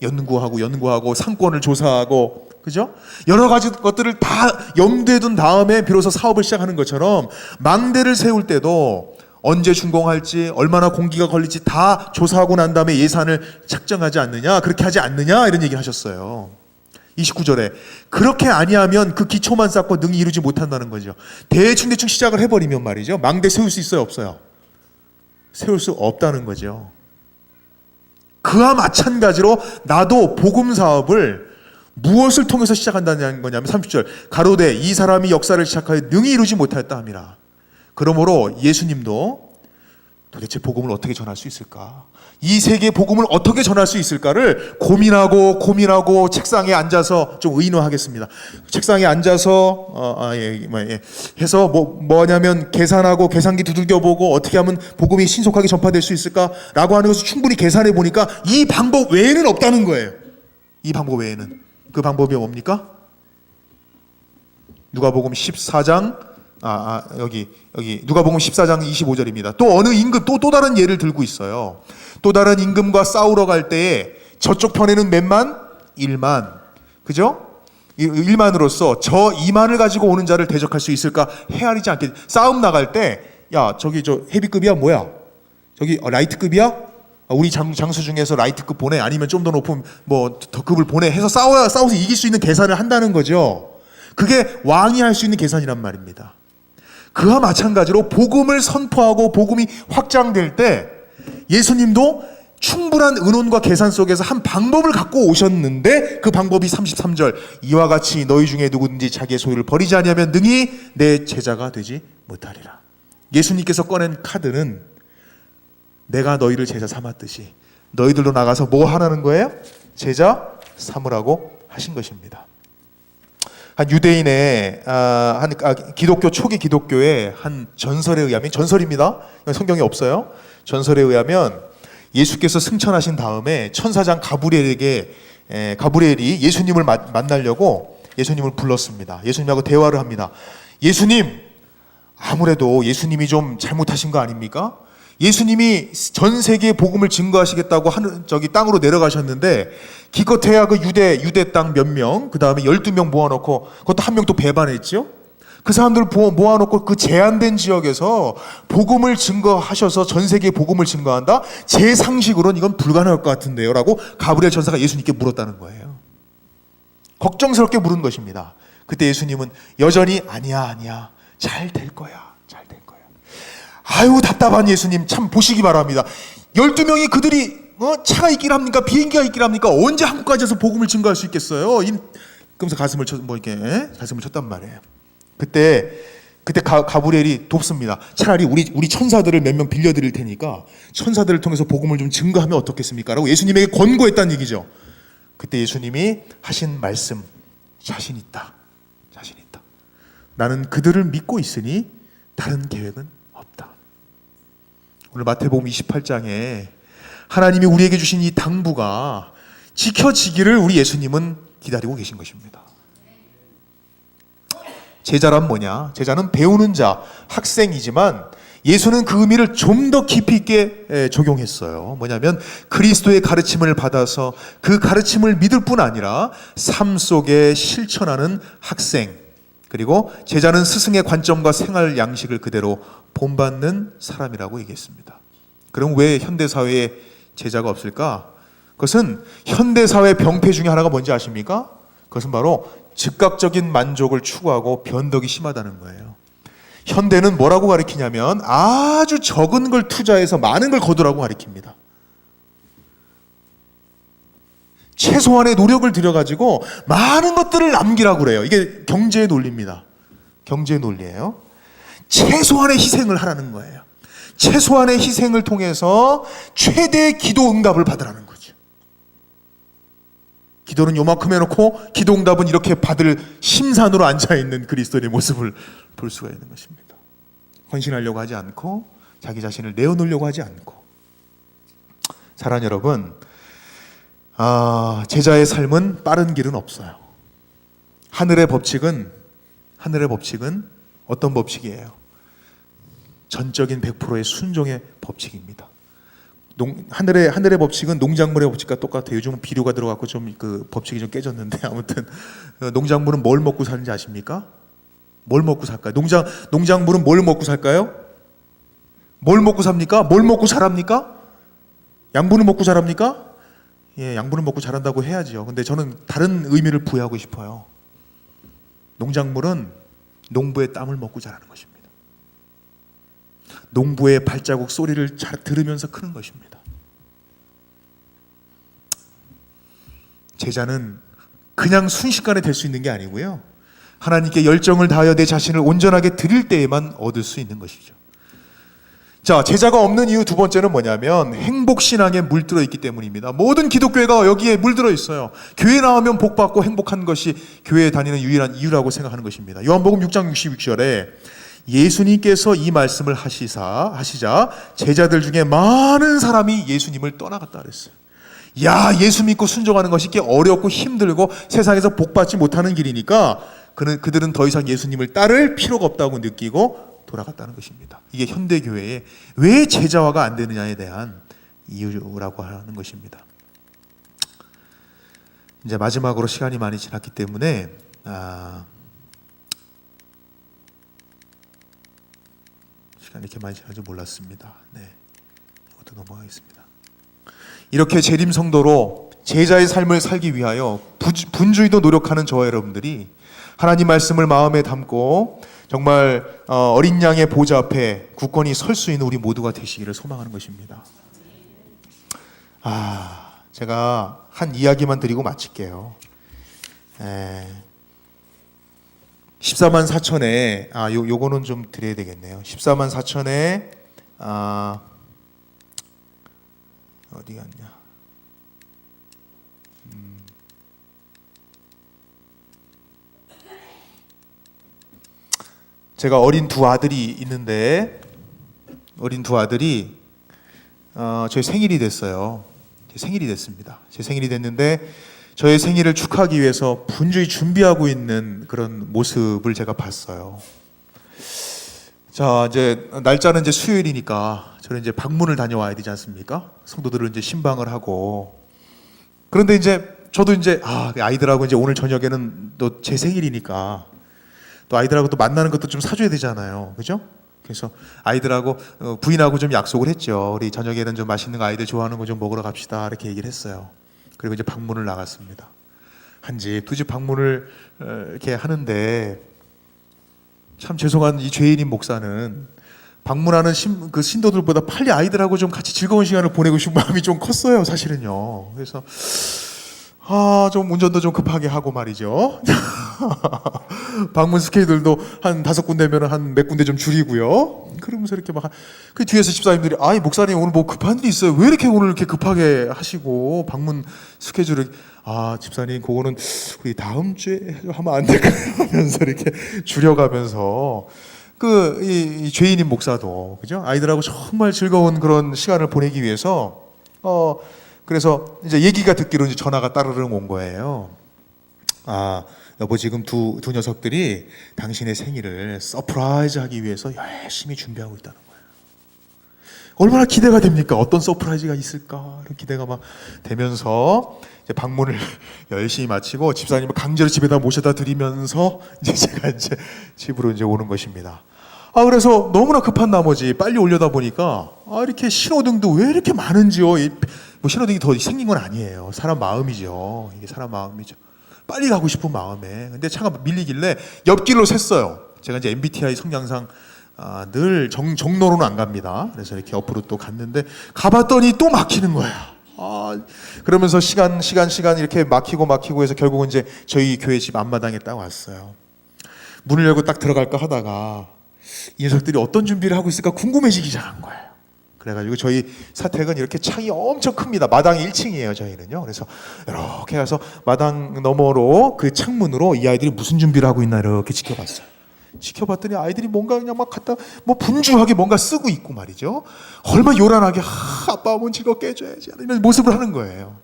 연구하고 상권을 조사하고, 그죠? 여러 가지 것들을 다 염두에 둔 다음에 비로소 사업을 시작하는 것처럼 망대를 세울 때도 언제 준공할지, 얼마나 공기가 걸릴지 다 조사하고 난 다음에 예산을 책정하지 않느냐, 그렇게 하지 않느냐, 이런 얘기를 하셨어요. 29절에 그렇게 아니하면 그 기초만 쌓고 능히 이루지 못한다는 거죠. 대충 시작을 해버리면 말이죠. 망대 세울 수 있어요, 없어요? 세울 수 없다는 거죠. 그와 마찬가지로 나도 복음 사업을 무엇을 통해서 시작한다는 거냐면 30절 가로되 이 사람이 역사를 시작하여 능히 이루지 못하였다 함이라. 그러므로 예수님도 도대체 복음을 어떻게 전할 수 있을까? 이 세계의 복음을 어떻게 전할 수 있을까를 고민하고 책상에 앉아서 좀 의논하겠습니다. 책상에 앉아서 해서 뭐냐면 계산하고 계산기 두들겨보고 어떻게 하면 복음이 신속하게 전파될 수 있을까라고 하는 것을 충분히 계산해 보니까 이 방법 외에는 없다는 거예요. 이 방법 외에는. 그 방법이 뭡니까? 누가복음 14장 여기 누가복음 14장 25절입니다. 또 어느 임금 또 다른 예를 들고 있어요. 또 다른 임금과 싸우러 갈 때에 저쪽 편에는 몇만? 1만. 그죠? 1만으로서 저 2만을 가지고 오는 자를 대적할 수 있을까? 헤아리지 않게. 싸움 나갈 때, 야, 저기 저 헤비급이야? 뭐야? 저기 라이트급이야? 우리 장수 중에서 라이트급 보내? 아니면 좀 더 높은 더 급을 보내? 해서 싸워서 이길 수 있는 계산을 한다는 거죠. 그게 왕이 할 수 있는 계산이란 말입니다. 그와 마찬가지로 복음을 선포하고 복음이 확장될 때 예수님도 충분한 의논과 계산 속에서 한 방법을 갖고 오셨는데 그 방법이 33절 이와 같이 너희 중에 누구든지 자기의 소유를 버리지 아니하면 능히 내 제자가 되지 못하리라. 예수님께서 꺼낸 카드는 내가 너희를 제자 삼았듯이 너희들로 나가서 뭐 하라는 거예요? 제자 삼으라고 하신 것입니다. 한 유대인의 기독교 초기 기독교의 한 전설에 의하면, 전설입니다. 성경에 없어요. 전설에 의하면 예수께서 승천하신 다음에 천사장 가브리엘이 예수님을 만나려고 예수님을 불렀습니다. 예수님하고 대화를 합니다. 예수님, 아무래도 예수님이 좀 잘못하신 거 아닙니까? 예수님이 전 세계에 복음을 증거하시겠다고 땅으로 내려가셨는데 기껏해야 그 유대 땅 몇 명, 그 다음에 12명 모아놓고 그것도 한 명 또 배반했죠. 그 사람들 모아놓고 그 제한된 지역에서 복음을 증거하셔서 전 세계에 복음을 증거한다? 제 상식으로는 이건 불가능할 것 같은데요 라고 가브리엘 천사가 예수님께 물었다는 거예요. 걱정스럽게 물은 것입니다. 그때 예수님은 여전히 아니야 잘 될 거야. 아유 답답한 예수님 참 보시기 바랍니다. 12명이 그들이 차가 있길 합니까? 비행기가 있길 합니까? 언제 한국까지 와서 복음을 증거할 수 있겠어요? 그러면서 가슴을 쳤단 말이에요. 그때 가브리엘이 돕습니다. 차라리 우리 천사들을 몇 명 빌려드릴 테니까 천사들을 통해서 복음을 좀 증거하면 어떻겠습니까? 라고 예수님에게 권고했다는 얘기죠. 그때 예수님이 하신 말씀, 자신 있다. 나는 그들을 믿고 있으니 다른 계획은 없다. 오늘 마태복음 28장에 하나님이 우리에게 주신 이 당부가 지켜지기를 우리 예수님은 기다리고 계신 것입니다. 제자란 뭐냐? 제자는 배우는 자, 학생이지만 예수는 그 의미를 좀 더 깊이 있게 적용했어요. 뭐냐면 그리스도의 가르침을 받아서 그 가르침을 믿을 뿐 아니라 삶 속에 실천하는 학생, 그리고 제자는 스승의 관점과 생활 양식을 그대로 본받는 사람이라고 얘기했습니다. 그럼 왜 현대사회에 제자가 없을까? 그것은 현대사회 병폐 중에 하나가 뭔지 아십니까? 그것은 바로 즉각적인 만족을 추구하고 변덕이 심하다는 거예요. 현대는 뭐라고 가르치냐면 아주 적은 걸 투자해서 많은 걸 거두라고 가르칩니다. 최소한의 노력을 들여가지고 많은 것들을 남기라고 그래요. 이게 경제의 논리입니다. 경제의 논리예요. 최소한의 희생을 하라는 거예요. 최소한의 희생을 통해서 최대의 기도 응답을 받으라는 거죠. 기도는 요만큼 해놓고 기도 응답은 이렇게 받을 심산으로 앉아있는 그리스도인의 모습을 볼 수가 있는 것입니다. 헌신하려고 하지 않고 자기 자신을 내어놓으려고 하지 않고. 사랑하는 여러분, 제자의 삶은 빠른 길은 없어요. 하늘의 법칙은 어떤 법칙이에요? 전적인 100%의 순종의 법칙입니다. 하늘의 법칙은 농작물의 법칙과 똑같아요. 요즘은 비료가 들어가고 좀 그 법칙이 좀 깨졌는데 아무튼 농작물은 뭘 먹고 사는지 아십니까? 뭘 먹고 살까요? 농작물은 뭘 먹고 살까요? 뭘 먹고 삽니까? 뭘 먹고 자랍니까? 양분을 먹고 자랍니까? 예, 양분을 먹고 자란다고 해야죠. 근데 저는 다른 의미를 부여하고 싶어요. 농작물은 농부의 땀을 먹고 자라는 것입니다. 농부의 발자국 소리를 잘 들으면서 크는 것입니다. 제자는 그냥 순식간에 될 수 있는 게 아니고요. 하나님께 열정을 다하여 내 자신을 온전하게 드릴 때에만 얻을 수 있는 것이죠. 자, 제자가 없는 이유 두 번째는 뭐냐면 행복신앙에 물들어 있기 때문입니다. 모든 기독교회가 여기에 물들어 있어요. 교회 나오면 복받고 행복한 것이 교회에 다니는 유일한 이유라고 생각하는 것입니다. 요한복음 6장 66절에 예수님께서 이 말씀을 하시자 제자들 중에 많은 사람이 예수님을 떠나갔다 그랬어요. 야, 예수 믿고 순종하는 것이 꽤 어렵고 힘들고 세상에서 복받지 못하는 길이니까 그들은 더 이상 예수님을 따를 필요가 없다고 느끼고 돌아갔다는 것입니다. 이게 현대교회에 왜 제자화가 안 되느냐에 대한 이유라고 하는 것입니다. 이제 마지막으로 시간이 많이 지났기 때문에 시간이 이렇게 많이 지난 줄 몰랐습니다. 네, 이것도 넘어가겠습니다. 이렇게 재림 성도로 제자의 삶을 살기 위하여 분주히도 노력하는 저와 여러분들이 하나님 말씀을 마음에 담고 정말 어린 양의 보좌 앞에 굳건히 설 수 있는 우리 모두가 되시기를 소망하는 것입니다. 제가 한 이야기만 드리고 마칠게요. 14만 4천에 요거는 좀 드려야 되겠네요. 14만 4천에 어디 갔냐? 제가 어린 두 아들이 있는데 어린 두 아들이 저희 생일이 됐어요. 제 생일이 됐습니다. 제 생일이 됐는데 저의 생일을 축하하기 위해서 분주히 준비하고 있는 그런 모습을 제가 봤어요. 자, 이제 날짜는 이제 수요일이니까 저는 이제 방문을 다녀와야 되지 않습니까? 성도들을 이제 신방을 하고. 그런데 이제 저도 이제 아이들하고 이제 오늘 저녁에는 또 제 생일이니까 또 아이들하고 또 만나는 것도 좀 사줘야 되잖아요. 그죠? 그래서 아이들하고 부인하고 좀 약속을 했죠. 우리 저녁에는 좀 맛있는 거 아이들 좋아하는 거 좀 먹으러 갑시다. 이렇게 얘기를 했어요. 그리고 이제 방문을 나갔습니다. 한 집, 두 집 방문을 이렇게 하는데 참 죄송한 이 죄인인 목사는 방문하는 그 신도들보다 빨리 아이들하고 좀 같이 즐거운 시간을 보내고 싶은 마음이 좀 컸어요. 사실은요. 그래서 좀 운전도 좀 급하게 하고 말이죠. 방문 스케줄도 한 5군데면 한 몇 군데 좀 줄이고요. 그러면서 이렇게 그 뒤에서 집사님들이 목사님 오늘 뭐 급한 일이 있어요? 왜 이렇게 오늘 이렇게 급하게 하시고 방문 스케줄을 집사님 그거는 우리 다음 주에 하면 안 될까요? 하면서 이렇게 줄여가면서 이 죄인인 목사도 그죠? 아이들하고 정말 즐거운 그런 시간을 보내기 위해서 그래서 이제 얘기가 듣기로 이제 전화가 따르릉 온 거예요. 여보 지금 두 녀석들이 당신의 생일을 서프라이즈 하기 위해서 열심히 준비하고 있다는 거예요. 얼마나 기대가 됩니까? 어떤 서프라이즈가 있을까? 이런 기대가 막 되면서 이제 방문을 열심히 마치고 집사님을 강제로 집에다 모셔다 드리면서 이제 제가 이제 집으로 이제 오는 것입니다. 그래서 너무나 급한 나머지 빨리 오려다 보니까 이렇게 신호등도 왜 이렇게 많은지요? 뭐 신호등이 더 생긴 건 아니에요. 사람 마음이죠. 이게 사람 마음이죠. 빨리 가고 싶은 마음에. 근데 차가 밀리길래 옆길로 샜어요. 제가 이제 MBTI 성향상 늘 정로로는 안 갑니다. 그래서 이렇게 옆으로 또 갔는데 가봤더니 또 막히는 거야. 그러면서 시간 이렇게 막히고 해서 결국은 이제 저희 교회 집 앞마당에 딱 왔어요. 문을 열고 딱 들어갈까 하다가 이 녀석들이 어떤 준비를 하고 있을까 궁금해지기 시작한 거예요. 그래가지고 저희 사택은 이렇게 창이 엄청 큽니다. 마당이 1층이에요 저희는요. 그래서 이렇게 가서 마당 너머로 그 창문으로 이 아이들이 무슨 준비를 하고 있나 이렇게 지켜봤어요. 지켜봤더니 아이들이 뭔가 그냥 막 갖다 분주하게 뭔가 쓰고 있고 말이죠. 얼마나 요란하게 아빠 한번 즐겁게 해줘야지 이런 모습을 하는 거예요.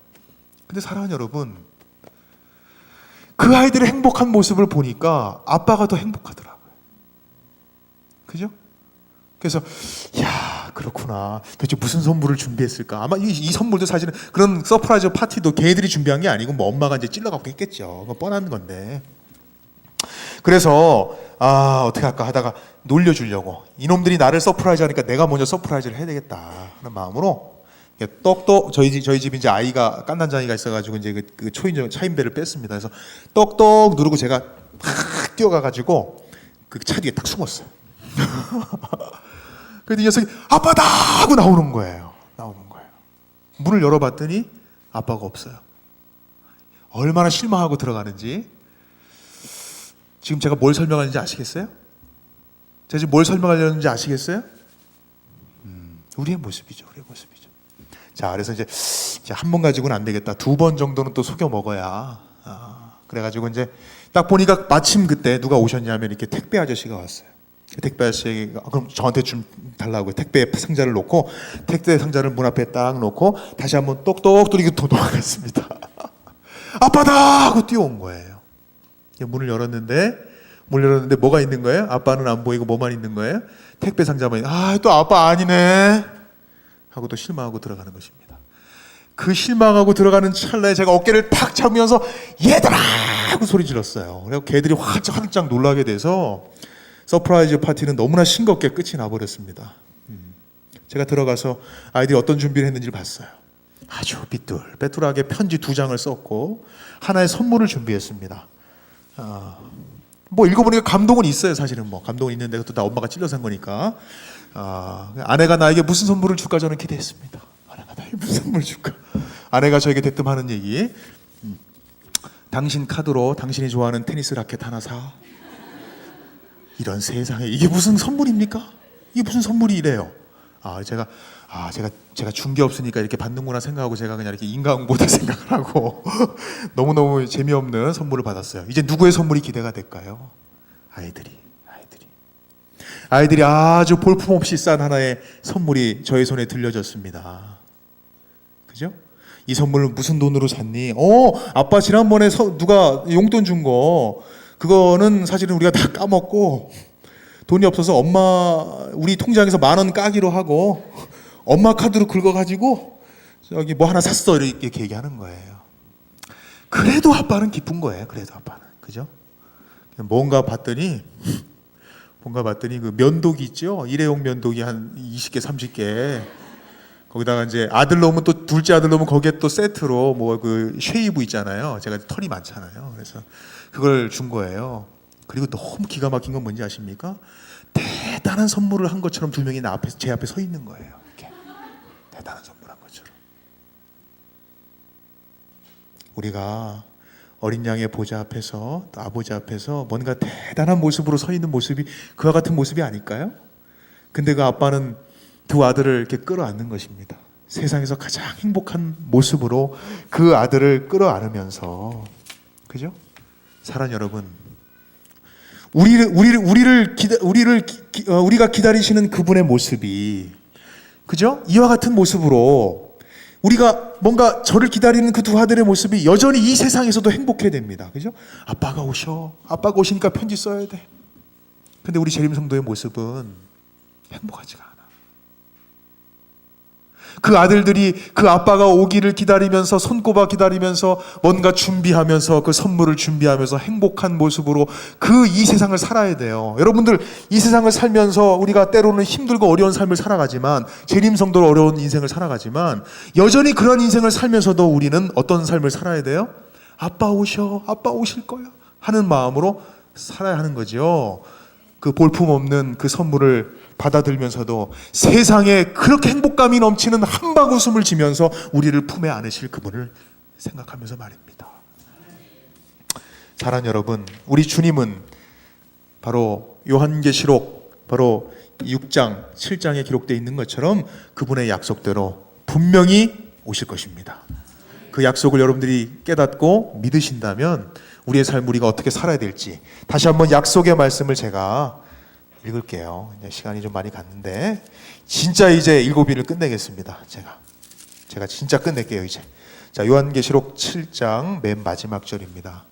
근데 사랑하는 여러분, 그 아이들의 행복한 모습을 보니까 아빠가 더 행복하더라고요. 그죠? 그래서 그렇구나. 도대체 무슨 선물을 준비했을까? 아마 이 선물도 사실은 그런 서프라이즈 파티도 걔들이 준비한 게 아니고 뭐 엄마가 이제 찔러갖고 했겠죠. 그건 뻔한 건데. 그래서 어떻게 할까 하다가 놀려주려고 이놈들이 나를 서프라이즈 하니까 내가 먼저 서프라이즈를 해야 되겠다 하는 마음으로 똑똑 저희 집 이제 아이가 깐난장이가 있어가지고 이제 그 차인배를 뺐습니다. 그래서 똑똑 누르고 제가 팍 뛰어가가지고 그 차 뒤에 딱 숨었어요. 그래서 이 녀석이 아빠다 하고 나오는 거예요. 문을 열어봤더니 아빠가 없어요. 얼마나 실망하고 들어가는지. 지금 제가 뭘 설명하는지 아시겠어요? 제가 지금 뭘 설명하려는지 아시겠어요? 우리의 모습이죠. 우리의 모습이죠. 자, 그래서 이제 한 번 가지고는 안 되겠다. 2번 정도는 또 속여 먹어야. 그래가지고 이제 딱 보니까 마침 그때 누가 오셨냐면 이렇게 택배 아저씨가 왔어요. 택배 아저씨가 그럼 저한테 좀 달라고 택배 상자를 놓고 택배 상자를 문 앞에 딱 놓고 다시 한번 똑똑 뚫리고 도망갔습니다. 아빠다 하고 뛰어온 거예요. 문을 열었는데 뭐가 있는 거예요? 아빠는 안 보이고 뭐만 있는 거예요? 택배 상자만. 또 아빠 아니네 하고 또 실망하고 들어가는 것입니다. 그 실망하고 들어가는 찰나에 제가 어깨를 탁 잡으면서 얘들아 하고 소리 질렀어요. 그래서 걔들이 활짝 놀라게 돼서 서프라이즈 파티는 너무나 싱겁게 끝이 나버렸습니다. 제가 들어가서 아이들이 어떤 준비를 했는지를 봤어요. 아주 삐뚤빼뚤하게 편지 2장을 썼고 하나의 선물을 준비했습니다. 뭐 읽어보니까 감동은 있어요. 사실은 뭐 감동은 있는데 그것도 다 엄마가 찔러서 한 거니까. 아내가 나에게 무슨 선물을 줄까 저는 기대했습니다. 아내가 나에게 무슨 선물을 줄까. 아내가 저에게 대뜸 하는 얘기. 당신 카드로 당신이 좋아하는 테니스 라켓 하나 사. 이런 세상에 이게 무슨 선물입니까? 이게 무슨 선물이 이래요. 제가 준 게 없으니까 이렇게 받는구나 생각하고 제가 그냥 이렇게 인간보다 생각을 하고 너무너무 재미없는 선물을 받았어요. 이제 누구의 선물이 기대가 될까요? 아이들이 아주 볼품없이 싼 하나의 선물이 저의 손에 들려졌습니다. 그죠? 이 선물을 무슨 돈으로 샀니? 아빠 지난번에 누가 용돈 준 거 그거는 사실은 우리가 다 까먹고 돈이 없어서 우리 통장에서 10,000원 까기로 하고 엄마 카드로 긁어가지고 저기 뭐 하나 샀어 이렇게 얘기하는 거예요. 그래도 아빠는 기쁜 거예요. 그래도 아빠는 그죠? 뭔가 봤더니 그 면도기 있죠? 일회용 면도기 한 20개 30개 거기다가 이제 아들 놈은 또 둘째 아들 놈은 거기에 또 세트로 뭐 그 쉐이브 있잖아요. 제가 털이 많잖아요. 그래서 그걸 준 거예요. 그리고 너무 기가 막힌 건 뭔지 아십니까? 대단한 선물을 한 것처럼 2명이 제 앞에 서 있는 거예요. 이렇게. 대단한 선물한 것처럼. 우리가 어린 양의 보좌 앞에서 또 아버지 앞에서 뭔가 대단한 모습으로 서 있는 모습이 그와 같은 모습이 아닐까요? 근데 그 아빠는 2 아들을 이렇게 끌어안는 것입니다. 세상에서 가장 행복한 모습으로 그 아들을 끌어안으면서 그죠? 사랑 여러분, 우리가 기다리시는 그분의 모습이 그죠? 이와 같은 모습으로 우리가 뭔가 저를 기다리는 그 2 아들의 모습이 여전히 이 세상에서도 행복해야 됩니다. 그죠? 아빠가 오시니까 편지 써야 돼. 근데 우리 재림성도의 모습은 행복하지가 않아. 그 아들들이 그 아빠가 오기를 기다리면서 손꼽아 기다리면서 뭔가 준비하면서 그 선물을 준비하면서 행복한 모습으로 이 세상을 살아야 돼요. 여러분들 이 세상을 살면서 우리가 때로는 힘들고 어려운 삶을 살아가지만 재림성도로 어려운 인생을 살아가지만 여전히 그런 인생을 살면서도 우리는 어떤 삶을 살아야 돼요? 아빠 오실 거야 하는 마음으로 살아야 하는 거죠. 그 볼품없는 그 선물을 받아들면서도 세상에 그렇게 행복감이 넘치는 한방 웃음을 지면서 우리를 품에 안으실 그분을 생각하면서 말입니다. 사랑하는 여러분, 우리 주님은 바로 요한계시록 바로 6장, 7장에 기록되어 있는 것처럼 그분의 약속대로 분명히 오실 것입니다. 그 약속을 여러분들이 깨닫고 믿으신다면 우리의 삶 우리가 어떻게 살아야 될지 다시 한번 약속의 말씀을 제가 읽을게요. 이제 시간이 좀 많이 갔는데 진짜 이제 7일을 끝내겠습니다. 제가 진짜 끝낼게요 이제. 자, 요한계시록 7장 맨 마지막 절입니다.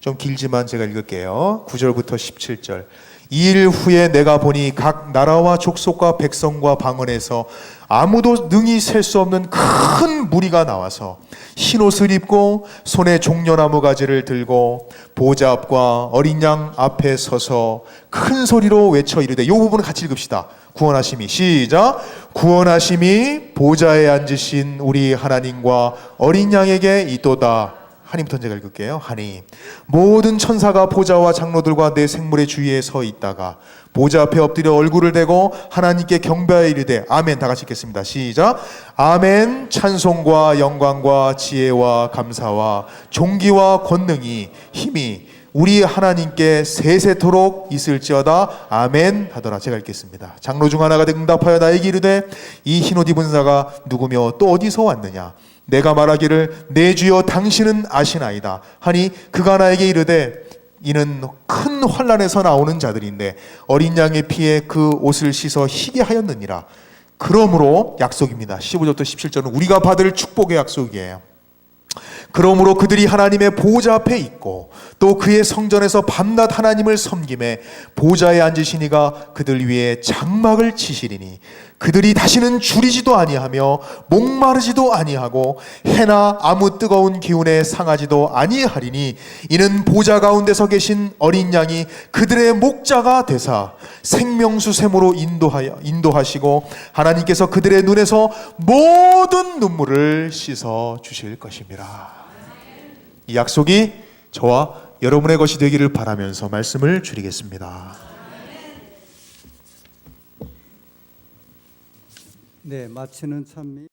좀 길지만 제가 읽을게요. 9절부터 17절. 2일 후에 내가 보니 각 나라와 족속과 백성과 방언에서 아무도 능히 셀 수 없는 큰 무리가 나와서 흰옷을 입고 손에 종려나무 가지를 들고 보좌 앞과 어린 양 앞에 서서 큰 소리로 외쳐 이르되, 이 부분을 같이 읽읍시다. 구원하심이, 시작. 구원하심이 보좌에 앉으신 우리 하나님과 어린 양에게 있도다. 하나님부터 제가 읽을게요. 하나님, 모든 천사가 보좌와 장로들과 내 생물의 주위에 서 있다가 보좌 앞에 엎드려 얼굴을 대고 하나님께 경배하여 이르되 아멘. 다 같이 읽겠습니다. 시작. 아멘. 찬송과 영광과 지혜와 감사와 존귀와 권능이 힘이 우리 하나님께 세세토록 있을지어다. 아멘 하더라. 제가 읽겠습니다. 장로 중 하나가 응답하여 나에게 이르되 이 흰옷 입은 자가 누구며 또 어디서 왔느냐. 내가 말하기를 내 주여 당신은 아시나이다 하니 그가 나에게 이르되 이는 큰 환난에서 나오는 자들인데 어린 양의 피에 그 옷을 씻어 희게 하였느니라. 그러므로 약속입니다. 15절부터 17절은 우리가 받을 축복의 약속이에요. 그러므로 그들이 하나님의 보좌 앞에 있고 또 그의 성전에서 밤낮 하나님을 섬김에 보좌에 앉으시니가 그들 위에 장막을 치시리니 그들이 다시는 줄이지도 아니하며 목마르지도 아니하고 해나 아무 뜨거운 기운에 상하지도 아니하리니 이는 보좌 가운데서 계신 어린 양이 그들의 목자가 되사 생명수 샘으로 인도하시고 하나님께서 그들의 눈에서 모든 눈물을 씻어 주실 것입니다. 이 약속이 저와 여러분의 것이 되기를 바라면서 말씀을 드리겠습니다. 네, 마치는 찬미